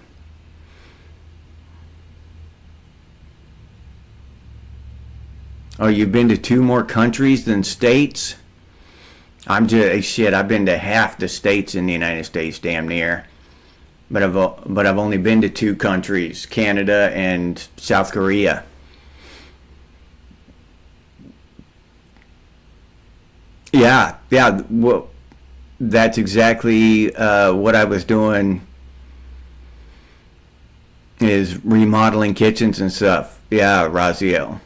Oh, you've been to two more countries than states? I'm just shit. I've been to half the states in the United States, damn near. But I've only been to two countries, Canada and South Korea. Yeah, yeah. Well, that's exactly what I was doing, is remodeling kitchens and stuff. Yeah, Raziel.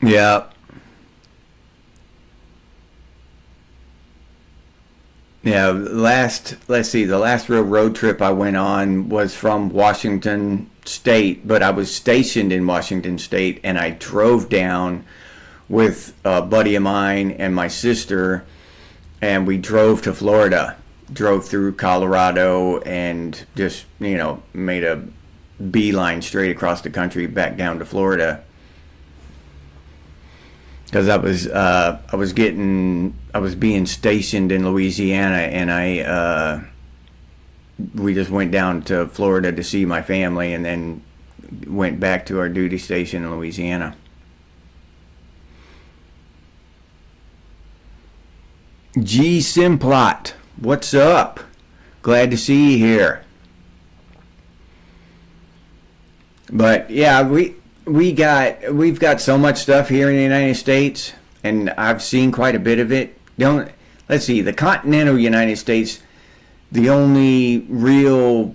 Yeah. Yeah, let's see, the last real road trip I went on was from Washington State, but I was stationed in Washington State and I drove down with a buddy of mine and my sister, and we drove to Florida, drove through Colorado, and just, made a beeline straight across the country back down to Florida. Because I was being stationed in Louisiana, and we just went down to Florida to see my family, and then went back to our duty station in Louisiana. G Simplot, what's up? Glad to see you here. But yeah, we've got so much stuff here in the United States, and I've seen quite a bit of it. Don't Let's see, the continental United States. The only real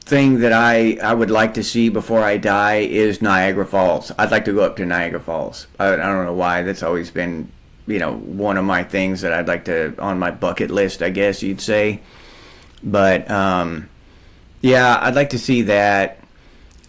thing that I would like to see before I die is Niagara Falls. I'd like to go up to Niagara Falls. I don't know why. That's always been, one of my things that I'd like to, on my bucket list, I guess you'd say. But yeah, I'd like to see that.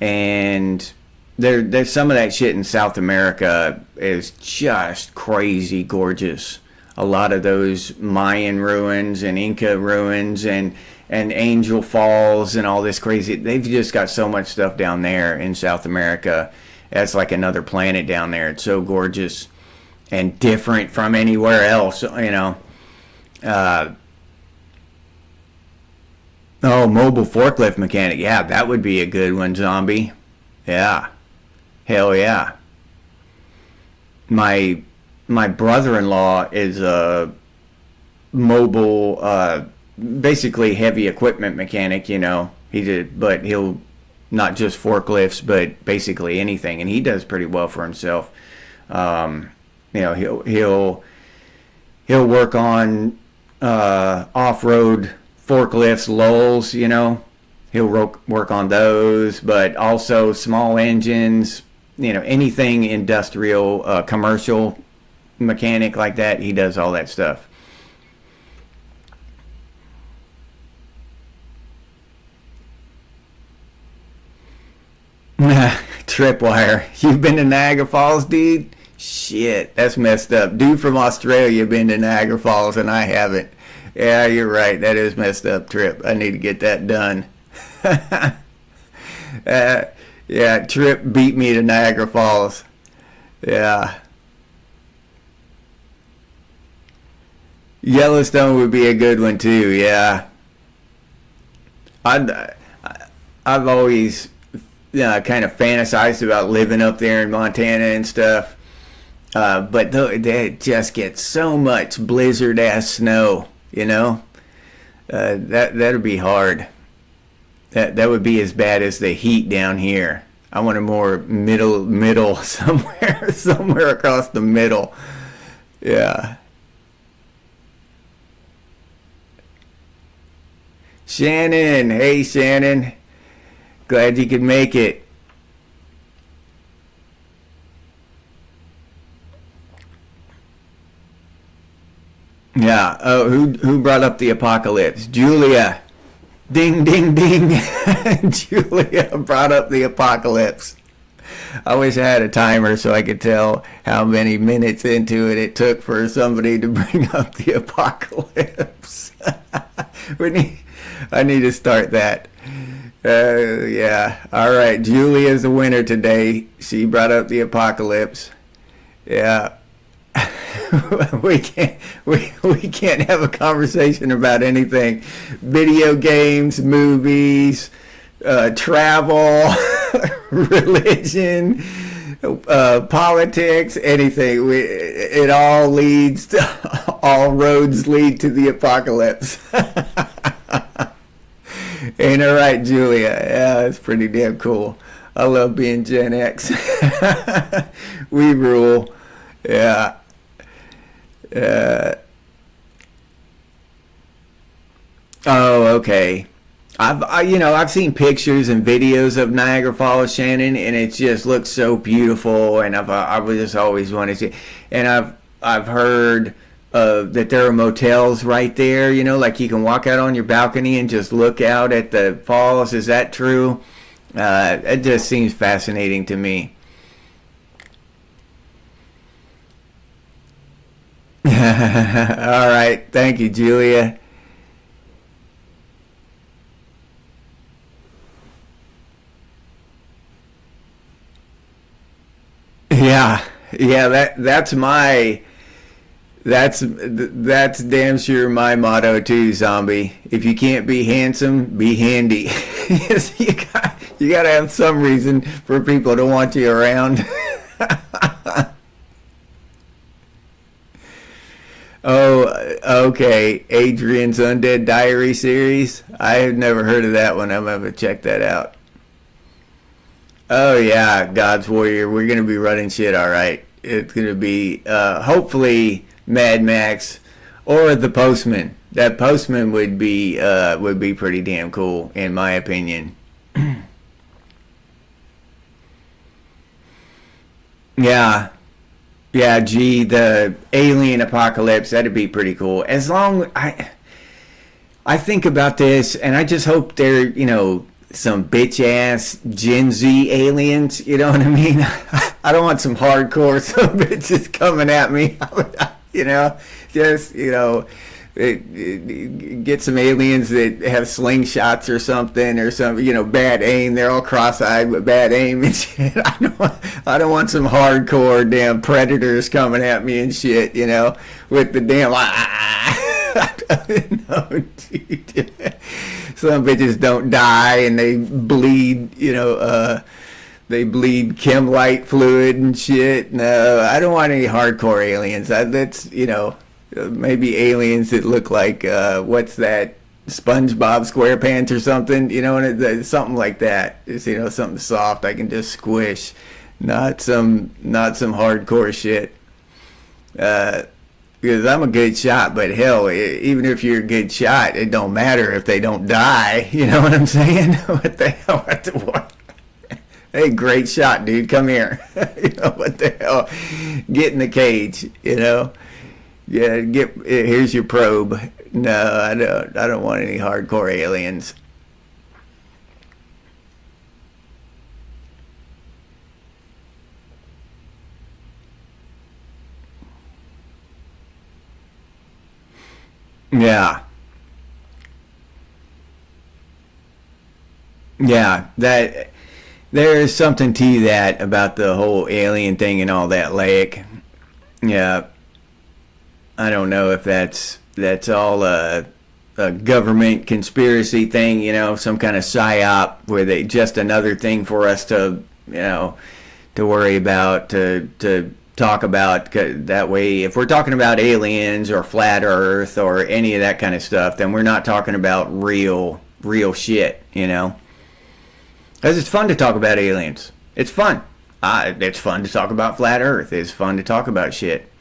And there's some of that shit in South America is just crazy gorgeous. A lot of those Mayan ruins and Inca ruins and Angel Falls and all this crazy. They've just got so much stuff down there in South America. It's like another planet down there. It's so gorgeous and different from anywhere else. Oh, mobile forklift mechanic. Yeah, that would be a good one, Zombie. Yeah. Hell yeah. My brother-in-law is a mobile, basically heavy equipment mechanic. But he'll not just forklifts, but basically anything, and he does pretty well for himself. He'll work on off-road forklifts, lulls. He'll work on those, but also small engines. Anything industrial, commercial mechanic like that. He does all that stuff. Tripwire. You've been to Niagara Falls, dude? Shit, that's messed up. Dude from Australia been to Niagara Falls and I haven't. Yeah, you're right. That is messed up, Trip. I need to get that done. uh, yeah, Trip beat me to Niagara Falls. Yeah. Yellowstone would be a good one too. Yeah. I'd, I've always kind of fantasized about living up there in Montana and stuff. But they just get so much blizzard ass snow, that'd be hard. That would be as bad as the heat down here. I want a more middle somewhere across the middle. Yeah. Shannon, hey Shannon, glad you could make it. Yeah. Oh, who brought up the apocalypse? Julia. Ding, ding, ding. Julia brought up the apocalypse. I wish I had a timer so I could tell how many minutes into it took for somebody to bring up the apocalypse. we need, I need to start that. Yeah. All right. Julia's the winner today. She brought up the apocalypse. Yeah. we can't have a conversation about anything. Video games, movies, travel, religion, politics, anything. It all leads to, all roads lead to the apocalypse. Ain't it right, Julia? Yeah, it's pretty damn cool. I love being Gen X. We rule. Yeah. Oh, okay. I've seen pictures and videos of Niagara Falls, Shannon, and it just looks so beautiful. And I've just always wanted to, and I've heard that there are motels right there. Like you can walk out on your balcony and just look out at the falls. Is that true? It just seems fascinating to me. All right, thank you, Julia. Yeah, yeah. That's damn sure my motto too, zombie. If you can't be handsome, be handy. Yes, you got to have some reason for people to want you around. Oh, okay. Adrian's Undead Diary series. I have never heard of that one. I'm gonna check that out. Oh yeah, God's Warrior. We're gonna be running shit, all right. It's gonna be hopefully Mad Max or the Postman. That Postman would be pretty damn cool, in my opinion. Yeah, yeah. Gee, the alien apocalypse. That'd be pretty cool. As long I think about this, and I just hope they're some bitch ass Gen Z aliens. You know what I mean? I don't want some hardcore some bitches coming at me. you know, just get some aliens that have slingshots or some bad aim. They're all cross-eyed with bad aim and shit. I don't want some hardcore damn predators coming at me and shit. With the damn no, dude. Some bitches don't die and they bleed. They bleed chem light fluid and shit. No, I don't want any hardcore aliens. That's maybe aliens that look like what's that, SpongeBob SquarePants or something, something like that. Just something soft I can just squish, not some hardcore shit. Because I'm a good shot, but hell, even if you're a good shot, it don't matter if they don't die. You know what I'm saying? What the hell? What? Hey, great shot, dude. Come here. What the hell? Get in the cage. Yeah, here's your probe. No, I don't. I don't want any hardcore aliens. Yeah, yeah. That there's something to that about the whole alien thing and all that, like, yeah. I don't know if that's all a government conspiracy thing, some kind of psyop where they just another thing for us to worry about, to talk about. That way, if we're talking about aliens or flat Earth or any of that kind of stuff, then we're not talking about real shit, Because it's fun to talk about aliens. It's fun. It's fun to talk about flat Earth. It's fun to talk about shit.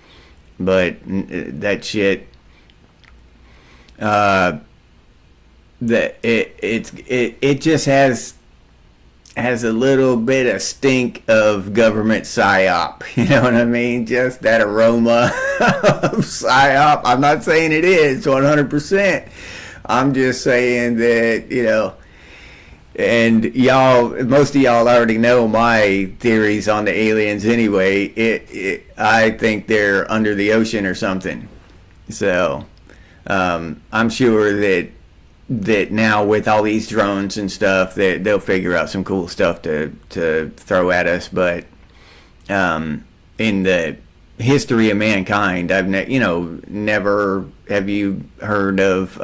But that shit, uh, it just has a little bit of stink of government psyop. You know what I mean? Just that aroma of psyop. I'm not saying it is 100%. I'm just saying that and y'all, most of y'all already know my theories on the aliens anyway. I think they're under the ocean or something. So I'm sure that now with all these drones and stuff, that they'll figure out some cool stuff to throw at us. But in the history of mankind. I've never have you heard of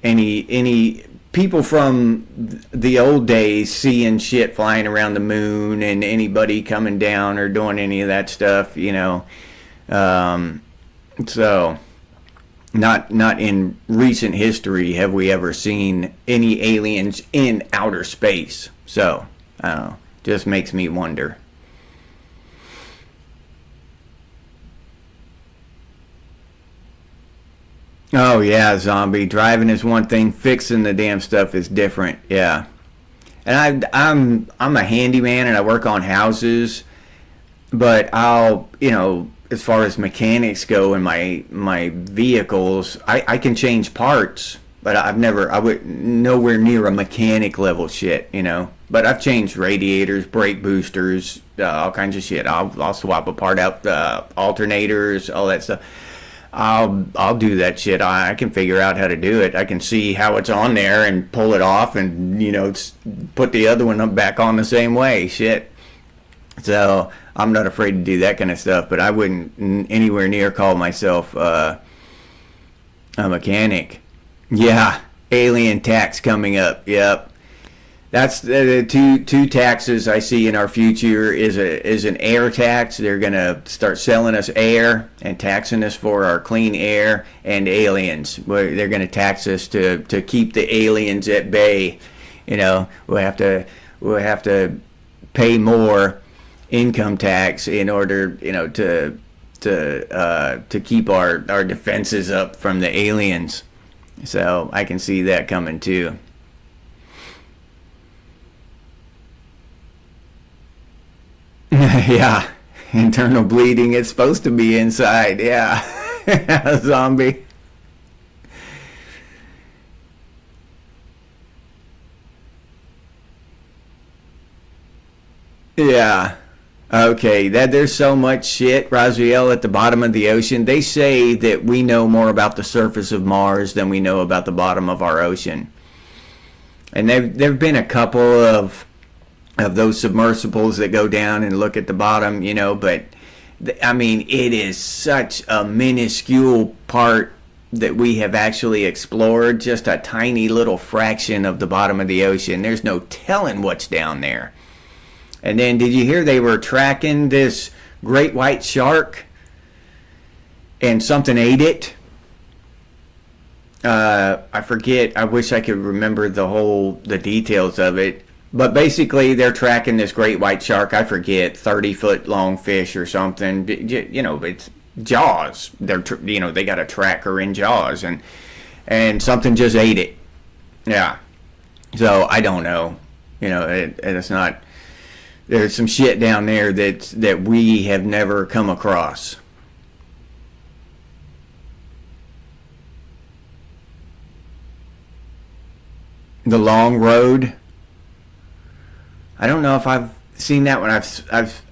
any people from the old days seeing shit flying around the moon and anybody coming down or doing any of that stuff, so not in recent history have we ever seen any aliens in outer space. So I don't know, just makes me wonder. Oh yeah, zombie. Driving is one thing, fixing the damn stuff is different. Yeah. And I'm a handyman and I work on houses, but as far as mechanics go in my vehicles, I can change parts, but I would nowhere near a mechanic level shit. But I've changed radiators, brake boosters, all kinds of shit. I'll swap a part out, alternators, all that stuff. I'll do that shit. I can figure out how to do it. I can see how it's on there and pull it off, and put the other one back on the same way. Shit. So I'm not afraid to do that kind of stuff. But I wouldn't anywhere near call myself a mechanic. Yeah, alien tax coming up. Yep. That's the two taxes I see in our future is an air tax. They're gonna start selling us air and taxing us for our clean air, and aliens. They're gonna tax us to keep the aliens at bay. We'll have to pay more income tax in order to keep our defenses up from the aliens. So I can see that coming too. Yeah, internal bleeding. It's supposed to be inside. Yeah, zombie. Yeah. Okay. There's so much shit, Raziel, at the bottom of the ocean. They say that we know more about the surface of Mars than we know about the bottom of our ocean. And there've been a couple of those submersibles that go down and look at the bottom, but I mean, it is such a minuscule part that we have actually explored, just a tiny little fraction of the bottom of the ocean. There's no telling what's down there. And then, did you hear they were tracking this great white shark and something ate it? I forget. I wish I could remember the details of it. But basically, they're tracking this great white shark. I forget, 30-foot long fish or something. It's Jaws. They got a tracker in Jaws, and something just ate it. Yeah. So I don't know. It's not. There's some shit down there that we have never come across. The Long Road. I don't know if I've seen that one.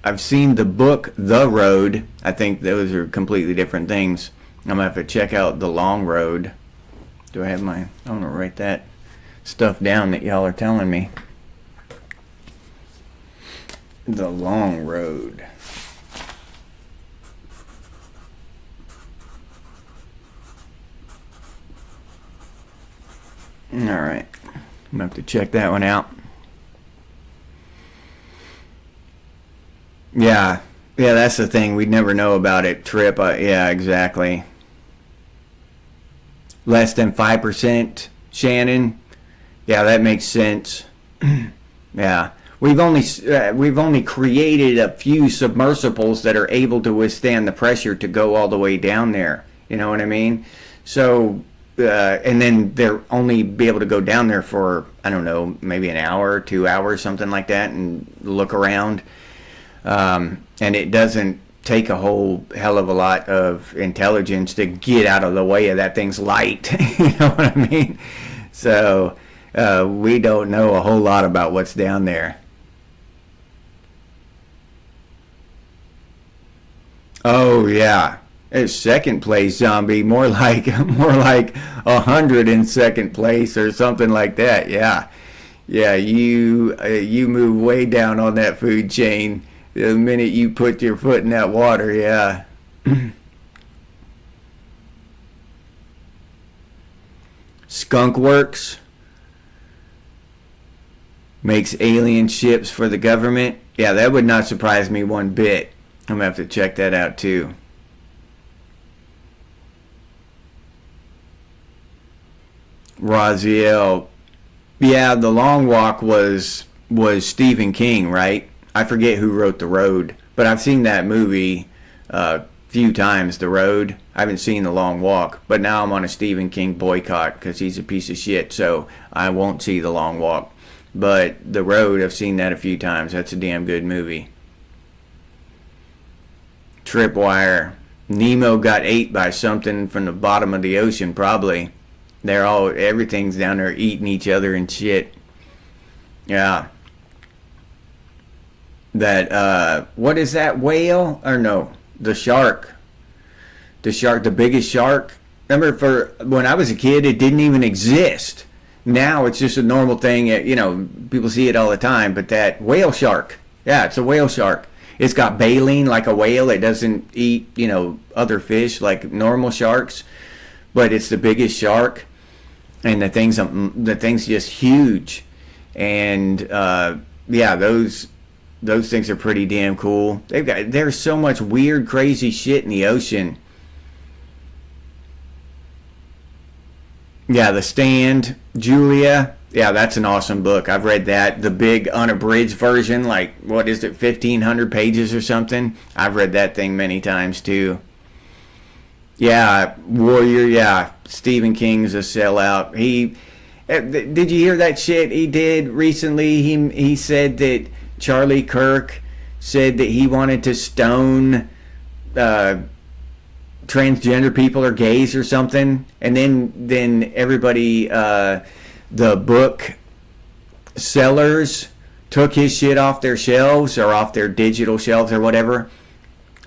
I've seen the book The Road. I think those are completely different things. I'm gonna have to check out The Long Road. Do I have I'm gonna write that stuff down that y'all are telling me. The Long Road. All right. I'm gonna have to check that one out. Yeah, yeah, that's the thing. We'd never know about it. Trip. Yeah, exactly. Less than 5%, Shannon. Yeah, that makes sense. Yeah, we've only created a few submersibles that are able to withstand the pressure to go all the way down there. You know what I mean? So, and then they're only be able to go down there for, I don't know, maybe an hour, 2 hours, something like that, and look around. And it doesn't take a whole hell of a lot of intelligence to get out of the way of that thing's light. You know what I mean? So we don't know a whole lot about what's down there. Oh yeah, it's second place, zombie. More like more like 100 in second place or something like that. Yeah, yeah. You move way down on that food chain. The minute you put your foot in that water, yeah. Skunk Works makes alien ships for the government. Yeah, that would not surprise me one bit. I'm gonna have to check that out too. Raziel, yeah, The Long Walk was Stephen King, right? I forget who wrote The Road, but I've seen that movie a few times. The Road. I haven't seen The Long Walk, but now I'm on a Stephen King boycott because he's a piece of shit. So I won't see The Long Walk. But The Road, I've seen that a few times. That's a damn good movie. Tripwire. Nemo got ate by something from the bottom of the ocean, probably. Everything's down there eating each other and shit. Yeah. That, what is that whale? Or no, the shark. The biggest shark. Remember, for when I was a kid, it didn't even exist. Now it's just a normal thing. People see it all the time. But that whale shark, yeah, it's a whale shark. It's got baleen like a whale. It doesn't eat, other fish like normal sharks. But it's the biggest shark, and the thing's just huge. And yeah, those things are pretty damn cool. There's so much weird, crazy shit in the ocean. Yeah, The Stand, Julia. Yeah, that's an awesome book. I've read that. The big unabridged version, like, what is it, 1,500 pages or something? I've read that thing many times, too. Yeah, Warrior, yeah. Stephen King's a sellout. Did you hear that shit he did recently? He said that Charlie Kirk said that he wanted to stone transgender people or gays or something, and then everybody, the book sellers took his shit off their shelves or off their digital shelves or whatever.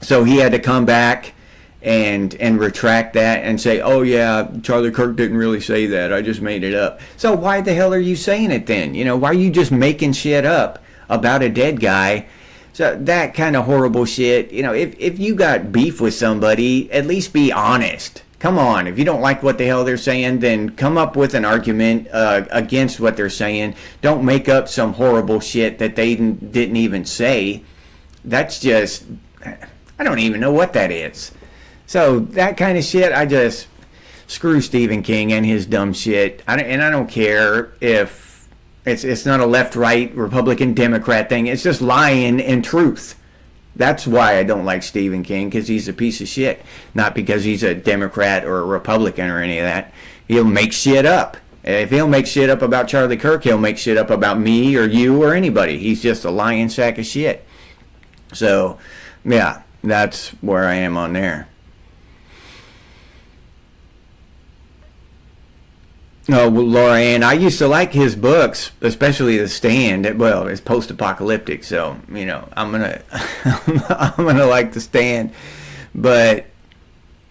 So he had to come back and retract that and say, oh yeah, Charlie Kirk didn't really say that, I just made it up. So why the hell are you saying it then? Why are you just making shit up about a dead guy? So that kind of horrible shit, if you got beef with somebody, at least be honest. Come on, if you don't like what the hell they're saying, then come up with an argument against what they're saying. Don't make up some horrible shit that they didn't even say. That's just, I don't even know what that is. So that kind of shit, I just screw Stephen King and his dumb shit. I don't care if it's not a left-right, Republican, Democrat thing. It's just lying and truth. That's why I don't like Stephen King, because he's a piece of shit. Not because he's a Democrat or a Republican or any of that. He'll make shit up. If he'll make shit up about Charlie Kirk, he'll make shit up about me or you or anybody. He's just a lying sack of shit. So, yeah, that's where I am on there. Oh, well, Laura Ann, I used to like his books, especially The Stand. Well, it's post-apocalyptic, so I'm gonna I'm gonna like The Stand. But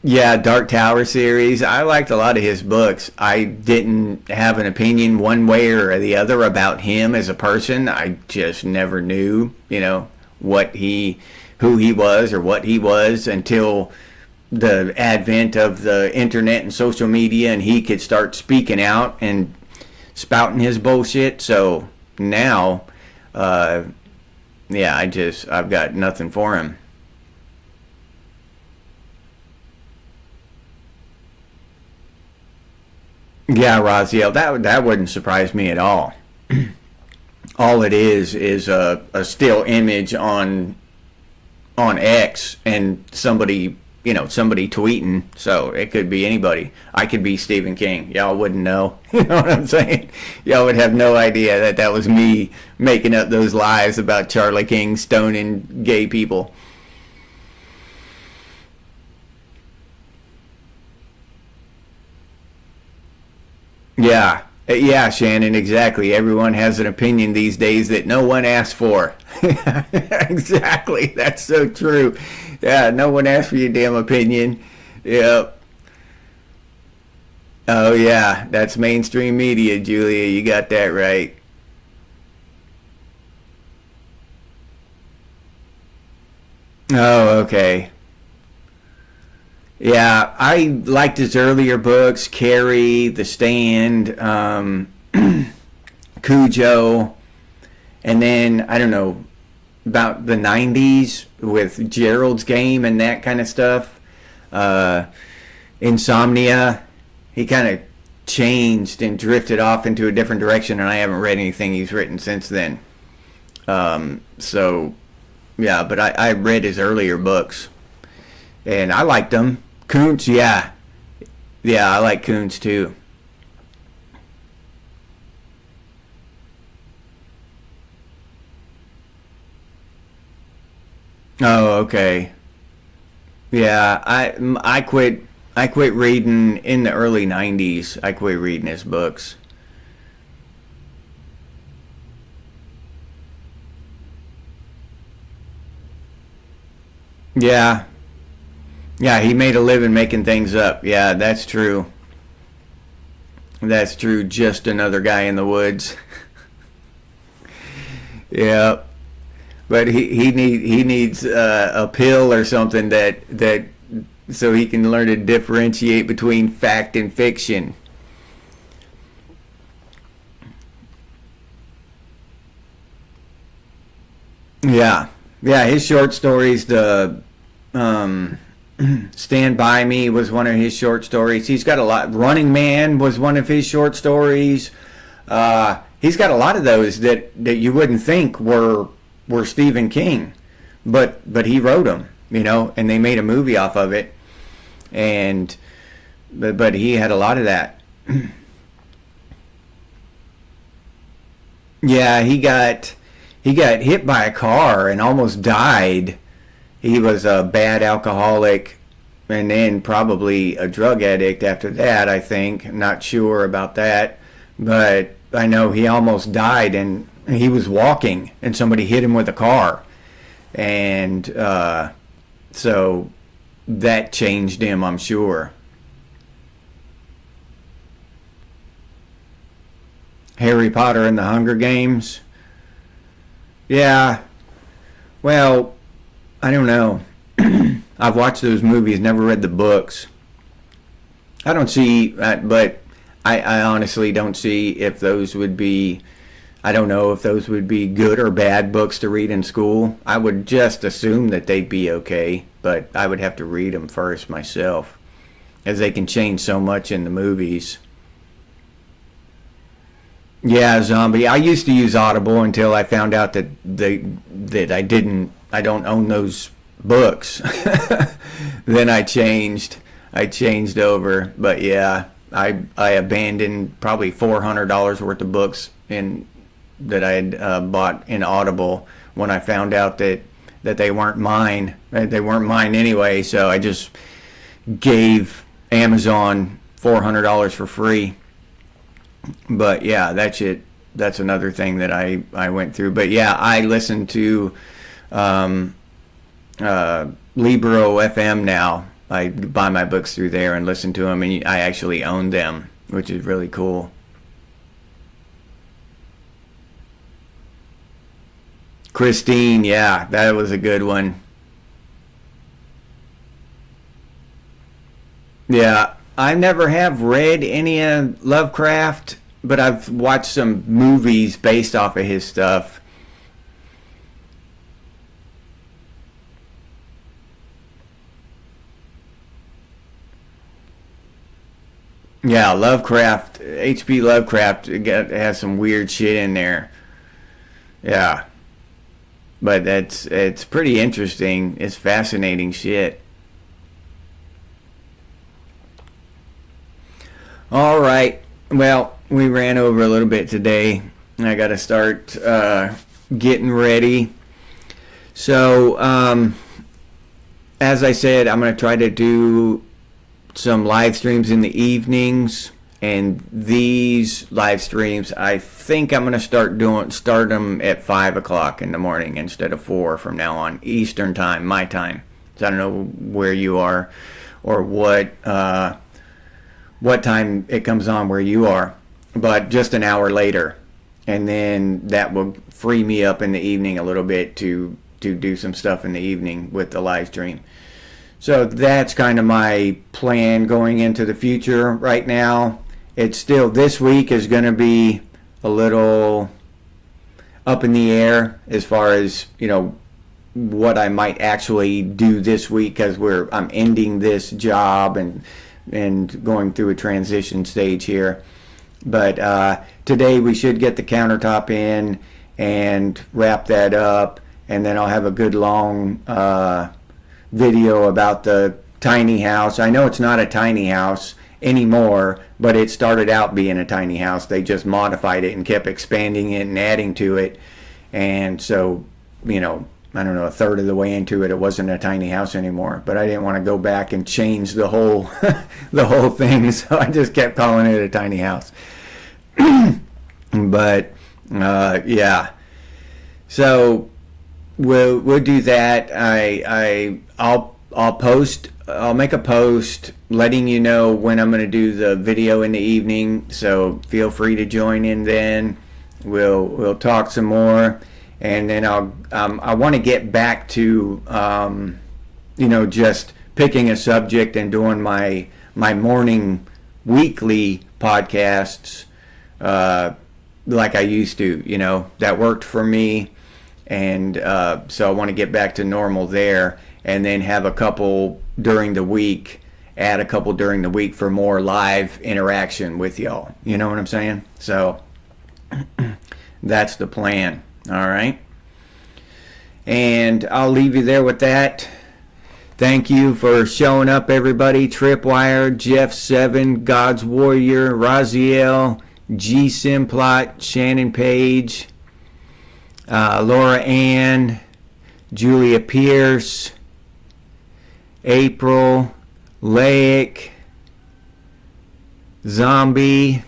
yeah, Dark Tower series, I liked a lot of his books. I didn't have an opinion one way or the other about him as a person. I just never knew, who he was or what he was until the advent of the internet and social media, and he could start speaking out and spouting his bullshit. So now, yeah, I've got nothing for him. Yeah, Raziel, that wouldn't surprise me at all. All it is a still image on X and somebody tweeting. So it could be anybody. I could be Stephen King. Y'all wouldn't know. You know what I'm saying? Y'all would have no idea that was me making up those lies about Charlie King stoning gay people. Yeah. Yeah, Shannon, exactly. Everyone has an opinion these days that no one asked for. Exactly. That's so true. Yeah, no one asked for your damn opinion. Yep. Oh, yeah. That's mainstream media, Julia. You got that right. Oh, okay. Yeah, I liked his earlier books, Carrie, The Stand, Cujo, and then I don't know about the '90s with Gerald's Game and that kind of stuff. Uh, Insomnia. He kind of changed and drifted off into a different direction, and I haven't read anything he's written since then. So yeah, but I read his earlier books and I liked them. Kuntz, yeah, yeah, I like Kuntz too. Oh, okay. Yeah, I quit reading in the early '90s. I quit reading his books. Yeah, yeah, he made a living making things up. Yeah, that's true. That's true. Just another guy in the woods. Yeah, but he needs a pill or something that so he can learn to differentiate between fact and fiction. Yeah, yeah. His short stories, the um, "Stand by Me" was one of his short stories. He's got a lot. "Running Man" was one of his short stories. He's got a lot of those that you wouldn't think were Stephen King, but he wrote them, and they made a movie off of it. And but he had a lot of that. Yeah, he got hit by a car and almost died. He was a bad alcoholic and then probably a drug addict after that, I think. Not sure about that, but I know he almost died and he was walking and somebody hit him with a car. And so that changed him, I'm sure. Harry Potter and the Hunger Games. Yeah, well, I don't know. I've watched those movies, never read the books. I don't see, but I honestly don't see if those would be. I don't know if those would be good or bad books to read in school. I would just assume that they'd be okay, but I would have to read them first myself, as they can change so much in the movies. Yeah, zombie. I used to use Audible until I found out that I don't own those books. Then I changed over. But yeah, I abandoned probably $400 worth of books in that I had bought in Audible when I found out that they weren't mine. They weren't mine anyway, so I just gave Amazon $400 for free. But yeah, that's it. That's another thing that I went through. But yeah, I listen to um, Libro FM now. I buy my books through there and listen to them, and I actually own them, which is really cool. Christine, yeah, that was a good one. Yeah, I never have read any Lovecraft, but I've watched some movies based off of his stuff. Yeah, Lovecraft, H.P. Lovecraft has some weird shit in there. Yeah, but it's pretty interesting. It's fascinating shit. All right. Well, we ran over a little bit today. I got to start getting ready. So, as I said, I'm going to try to do some live streams in the evenings, and these live streams, I think I'm going to start them at 5 o'clock in the morning instead of 4 from now on, Eastern time, my time. So I don't know where you are or what time it comes on where you are, but just an hour later, and then that will free me up in the evening a little bit to do some stuff in the evening with the live stream. So that's kind of my plan going into the future right now. It's still, this week is going to be a little up in the air as far as, what I might actually do this week, because I'm ending this job and going through a transition stage here. But today we should get the countertop in and wrap that up, and then I'll have a good long video about the tiny house. I know it's not a tiny house anymore, but it started out being a tiny house. They just modified it and kept expanding it and adding to it, and so I don't know, a third of the way into it, it wasn't a tiny house anymore. But I didn't want to go back and change the whole the whole thing, so I just kept calling it a tiny house. But yeah, so we'll do that. I'll make a post letting you know when I'm going to do the video in the evening. So feel free to join in then. We'll talk some more. And then I want to get back to just picking a subject and doing my morning weekly podcasts like I used to. That worked for me, and so I want to get back to normal there, and then have a couple during the week. Add a couple during the week for more live interaction with y'all. You know what I'm saying? So that's the plan. All right. And I'll leave you there with that. Thank you for showing up, everybody. Tripwire, Jeff7, God's Warrior, Raziel, G Simplot, Shannon Page, Laura Ann, Julia Pierce, April, Laic, Zombie.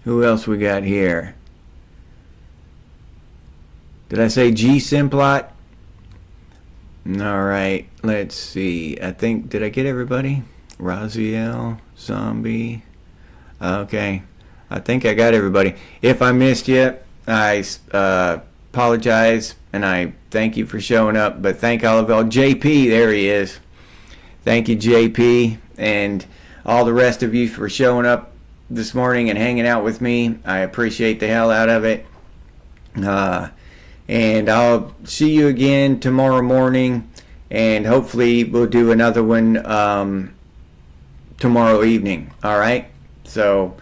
Who else we got here? Did I say G Simplot? All right, let's see. Did I get everybody? Raziel, Zombie. Okay, I think I got everybody. If I missed you, I apologize, and I thank you for showing up. But thank all of y'all. JP, there he is. Thank you, JP, and all the rest of you for showing up this morning and hanging out with me. I appreciate the hell out of it. And I'll see you again tomorrow morning, and hopefully we'll do another one tomorrow evening. All right. So,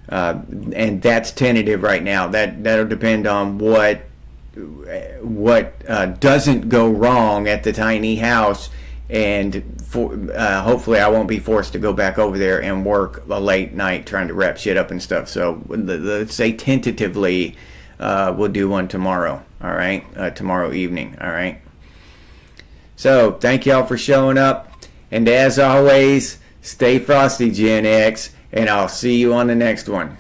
and that's tentative right now. That'll depend on what doesn't go wrong at the tiny house, and hopefully I won't be forced to go back over there and work a late night trying to wrap shit up and stuff. So let's say tentatively we'll do one tomorrow. All right, tomorrow evening. All right. So thank y'all for showing up, and as always, stay frosty, Gen X, and I'll see you on the next one.